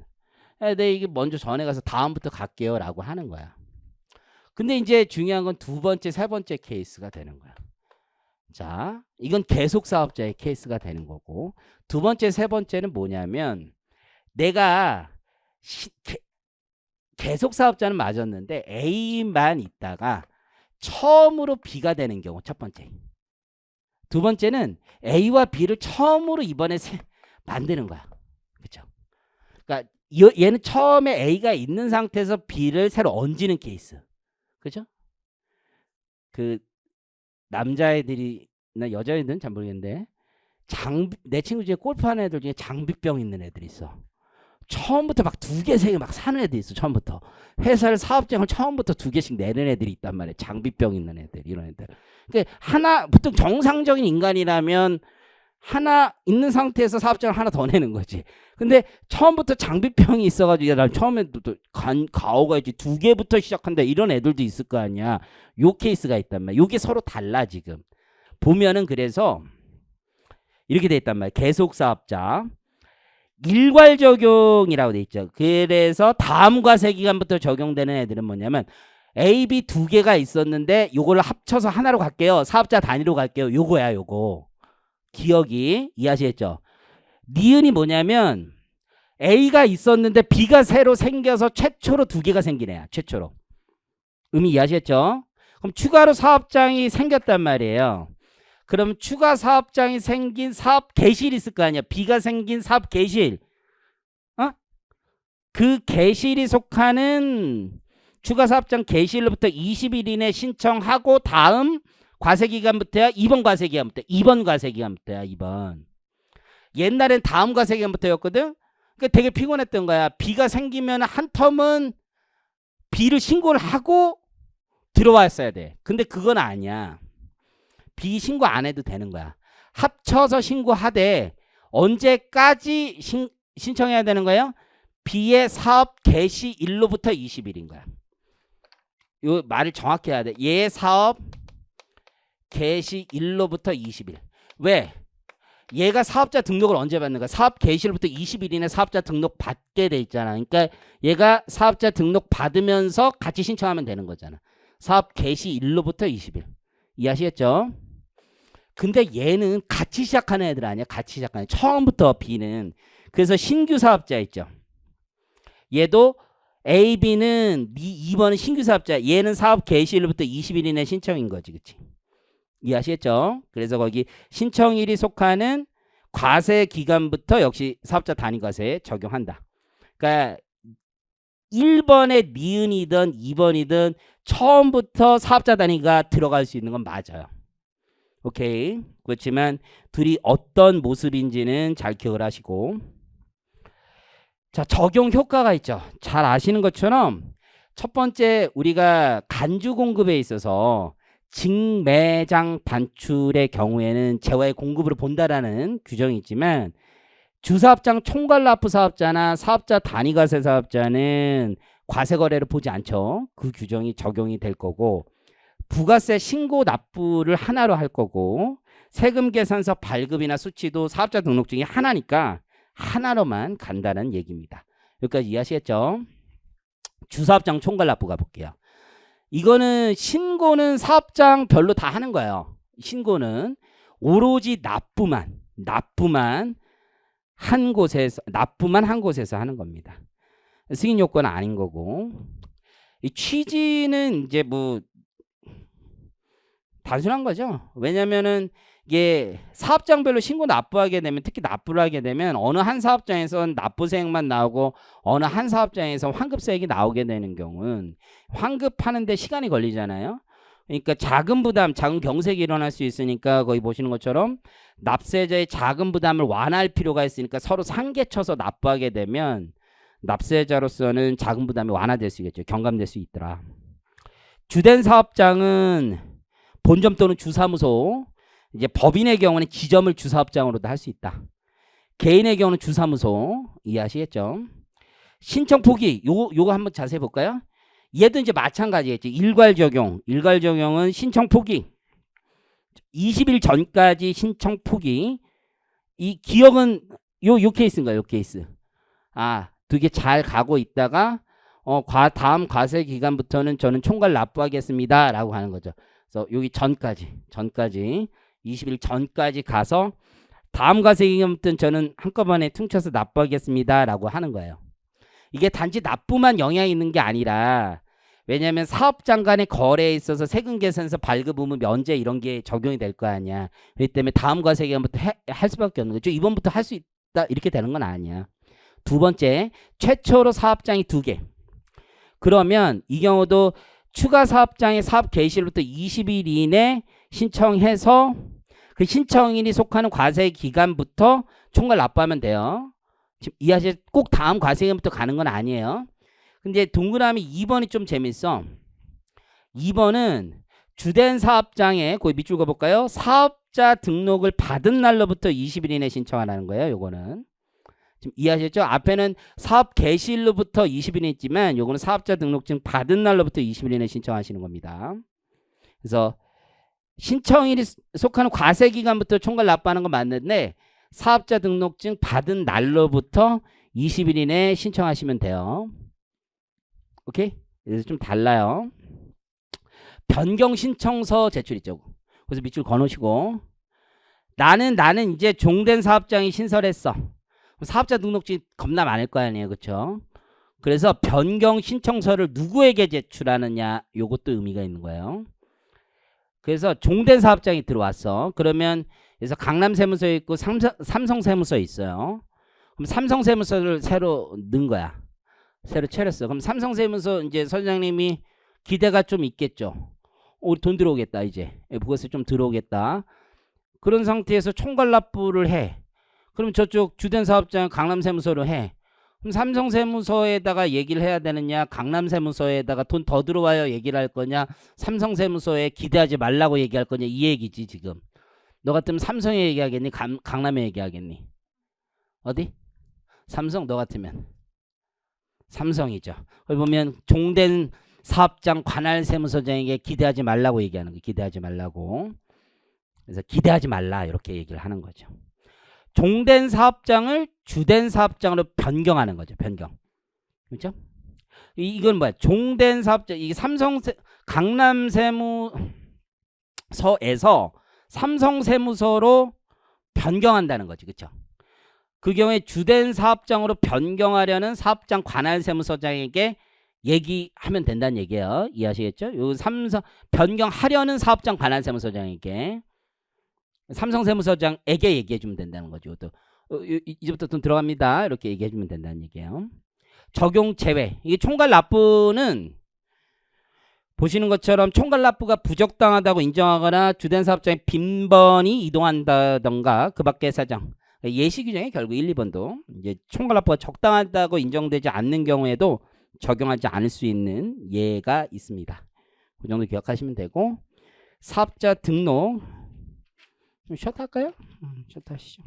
네, 이게 먼저 전에 가서 다음부터 갈게요 라고 하는 거야. 근데 이제 중요한 건 2번째, 3번째 케이스가 되는 거야. 자, 이건 계속 사업자의 케이스가 되는 거고 2번째, 3번째는 뭐냐면 내가 계속 사업자는 맞았는데 A만 있다가 처음으로 B가 되는 경우 첫 번째. 2번째는 A와 B를 처음으로 이번에 만드는 거야. 그렇죠? 그러니까 얘는 처음에 A가 있는 상태에서 B를 새로 얹는 케이스. 그죠? 그 남자애들이나 여자애들은 잘 모르겠는데 내 친구 중에 골프하는 애들 중에 장비병 있는 애들이 있어. 처음부터 막 2개, 3개 막 사는 애들이 있어. 처음부터 회사를 사업장을 처음부터 2개씩 내는 애들이 있단 말이야. 장비병 있는 애들, 이런 애들. 그러니까 하나 보통 정상적인 인간이라면 하나 있는 상태에서 사업장을 하나 더 내는 거지. 근데 처음부터 장비병이 있어가지고 난 처음에 또 가오가 있지 2개부터 시작한다 이런 애들도 있을 거 아니야. 요 케이스가 있단 말이야. 요게 서로 달라 지금. 보면은 그래서 이렇게 돼 있단 말이야. 계속 사업자 일괄 적용이라고 돼 있죠. 그래서 다음 과세 기간부터 적용되는 애들은 뭐냐면 A, B 2개가 있었는데 요거를 합쳐서 하나로 갈게요. 사업자 단위로 갈게요. 요거야 요거. 기억이 이해하시겠죠? 니은이 뭐냐면 A가 있었는데 B가 새로 생겨서 최초로 2개가 생긴 애야. 최초로. 의미 이해하시겠죠? 그럼 추가로 사업장이 생겼단 말이에요. 그럼 추가 사업장이 생긴 사업 개시일이 있을 거 아니야. B가 생긴 사업 개시일. 그 개시일이 속하는 추가 사업장 개시일로부터 20일 이내 신청하고 다음 과세기간부터야 2번 과세기간부터 2번 과세기간부터야 2번. 옛날엔 다음 과세기간부터였거든. 그러니까 되게 피곤했던 거야. B가 생기면 한 텀은 B를 신고를 하고 들어왔어야 돼. 근데 그건 아니야. B 신고 안 해도 되는 거야. 합쳐서 신고하되 언제까지 신청해야 되는 거예요? B의 사업 개시일로부터 20일인 거야. 요 말을 정확히 해야 돼. 얘 사업 개시일로부터 20일. 왜? 얘가 사업자 등록을 언제 받는 거야? 사업 개시일부터 20일 이내 사업자 등록 받게 돼 있잖아. 그러니까 얘가 사업자 등록 받으면서 같이 신청하면 되는 거잖아. 사업 개시일로부터 20일. 이해하시겠죠? 근데 얘는 같이 시작하는 애들 아니야. 같이 시작하는 처음부터 B는. 그래서 신규 사업자 있죠. 얘도 A, B는 2번은 신규 사업자. 얘는 사업 개시일로부터 20일 이내 신청인 거지. 그치? 이해하시겠죠? 그래서 거기 신청일이 속하는 과세 기간부터 역시 사업자 단위 과세에 적용한다. 그러니까 1번의 니은이든 2번이든 처음부터 사업자 단위가 들어갈 수 있는 건 맞아요. 오케이. 그렇지만 둘이 어떤 모습인지는 잘 기억을 하시고. 자, 적용 효과가 있죠. 잘 아시는 것처럼 첫 번째 우리가 간주 공급에 있어서 직매장 반출의 경우에는 재화의 공급으로 본다라는 규정이 있지만 주사업장 총괄납부 사업자나 사업자 단위과세 사업자는 과세거래를 보지 않죠. 그 규정이 적용이 될 거고 부가세 신고 납부를 하나로 할 거고 세금 계산서 발급이나 수취도 사업자 등록증이 하나니까 하나로만 간다는 얘기입니다. 여기까지 이해하시겠죠? 주사업장 총괄납부 가볼게요. 이거는 신고는 사업장별로 다 하는 거예요. 신고는 오로지 납부만 한 곳에서 하는 겁니다. 승인 요건은 아닌 거고, 이 취지는 이제 뭐 단순한 거죠. 왜냐면은 이게 사업장별로 신고 납부하게 되면, 특히 납부를 하게 되면 어느 한 사업장에선 납부세액만 나오고 어느 한 사업장에서 환급세액이 나오게 되는 경우는 환급하는데 시간이 걸리잖아요. 그러니까 자금 부담, 자금 경색이 일어날 수 있으니까 거기 보시는 것처럼 납세자의 자금 부담을 완화할 필요가 있으니까 서로 상계쳐서 납부하게 되면 납세자로서는 자금 부담이 완화될 수 있겠죠. 경감될 수 있더라. 주된 사업장은 본점 또는 주사무소, 이제 법인의 경우는 지점을 주사업장으로도 할 수 있다. 개인의 경우는 주사무소, 이해하시겠죠? 신청 포기, 요거 한번 자세히 볼까요? 얘도 이제 마찬가지겠지. 일괄 적용은 신청 포기. 20일 전까지 신청 포기. 이 기억은 요 케이스인가요? 요 케이스. 두 개 잘 가고 있다가 다음 과세 기간부터는 저는 총괄 납부하겠습니다 라고 하는 거죠. 그래서 여기 전까지 20일 전까지 가서 다음 과세 기간부터는 저는 한꺼번에 퉁쳐서 납부하겠습니다 라고 하는 거예요. 이게 단지 납부만 영향이 있는 게 아니라, 왜냐하면 사업장 간의 거래에 있어서 세금 계산서 발급 의무 면제 이런 게 적용이 될 거 아니야. 그렇기 때문에 다음 과세 기간부터 할 수밖에 없는 거죠. 이번부터 할 수 있다 이렇게 되는 건 아니야. 두 번째, 최초로 사업장이 2개. 그러면 이 경우도 추가 사업장의 사업 개시일부터 20일 이내 신청해서 그 신청일이 속하는 과세 기간부터 총괄 납부하면 돼요. 지금 이해하시죠? 꼭 다음 과세 기간부터 가는 건 아니에요. 근데 동그라미 2번이 좀 재밌어. 2번은 주된 사업장에, 거기 밑줄 그어볼까요? 사업자 등록을 받은 날로부터 20일 이내 신청하라는 거예요. 요거는 지금 이해하셨죠? 앞에는 사업 개시일로부터 20일이 있지만 요거는 사업자 등록증 받은 날로부터 20일 이내 신청하시는 겁니다. 그래서 신청일이 속하는 과세 기간부터 총괄 납부하는 건 맞는데 사업자 등록증 받은 날로부터 20일 이내 신청하시면 돼요. 오케이? 그래서 좀 달라요. 변경 신청서 제출 있죠. 그래서 밑줄 그어놓으시고, 나는 이제 종된 사업장이 신설했어. 사업자 등록증이 겁나 많을 거 아니에요. 그렇죠? 그래서 변경 신청서를 누구에게 제출하느냐, 요것도 의미가 있는 거예요. 그래서 종된 사업장이 들어왔어. 그러면 그래서 강남 세무서에 있고 삼성 세무서에 있어요. 그럼 삼성 세무서를 새로 넣은 거야. 새로 차렸어. 그럼 삼성 세무서 이제 서장님이 기대가 좀 있겠죠. 우리 돈 들어오겠다 이제. 부가세 좀 들어오겠다. 그런 상태에서 총괄 납부를 해. 그럼 저쪽 주된 사업장 강남 세무서로 해. 그럼 삼성 세무서에다가 얘기를 해야 되느냐, 강남 세무서에다가 돈 더 들어와요 얘기를 할 거냐, 삼성 세무서에 기대하지 말라고 얘기할 거냐, 이 얘기지 지금. 너 같으면 삼성에 얘기하겠니? 강남에 얘기하겠니? 어디? 삼성. 너 같으면 삼성이죠. 거기 보면 종된 사업장 관할 세무서장에게 기대하지 말라고 얘기하는 거. 기대하지 말라고. 그래서 기대하지 말라 이렇게 얘기를 하는 거죠. 종된 사업장을 주된 사업장으로 변경하는 거죠. 변경. 그렇죠? 이건 뭐야? 종된 사업장, 이게 강남 세무서에서 삼성 세무서로 변경한다는 거지. 그렇죠? 그 경우에 주된 사업장으로 변경하려는 사업장 관할 세무서장에게 얘기하면 된다는 얘기예요. 이해하시겠죠? 요 변경하려는 사업장 관할 세무서장에게, 삼성 세무서장에게 얘기해 주면 된다는 거죠. 또 이제부터 돈 들어갑니다. 이렇게 얘기해 주면 된다는 얘기예요. 적용 제외. 이게 총괄 납부는 보시는 것처럼 총괄 납부가 부적당하다고 인정하거나 주된 사업장에 빈번히 이동한다던가 그 밖의 사정. 예시 규정에 결국 1, 2번도 이제 총괄 납부가 적당하다고 인정되지 않는 경우에도 적용하지 않을 수 있는 예가 있습니다. 그 정도 기억하시면 되고, 사업자 등록 좀 쉬었다 할까요? 쉬었다 하시죠.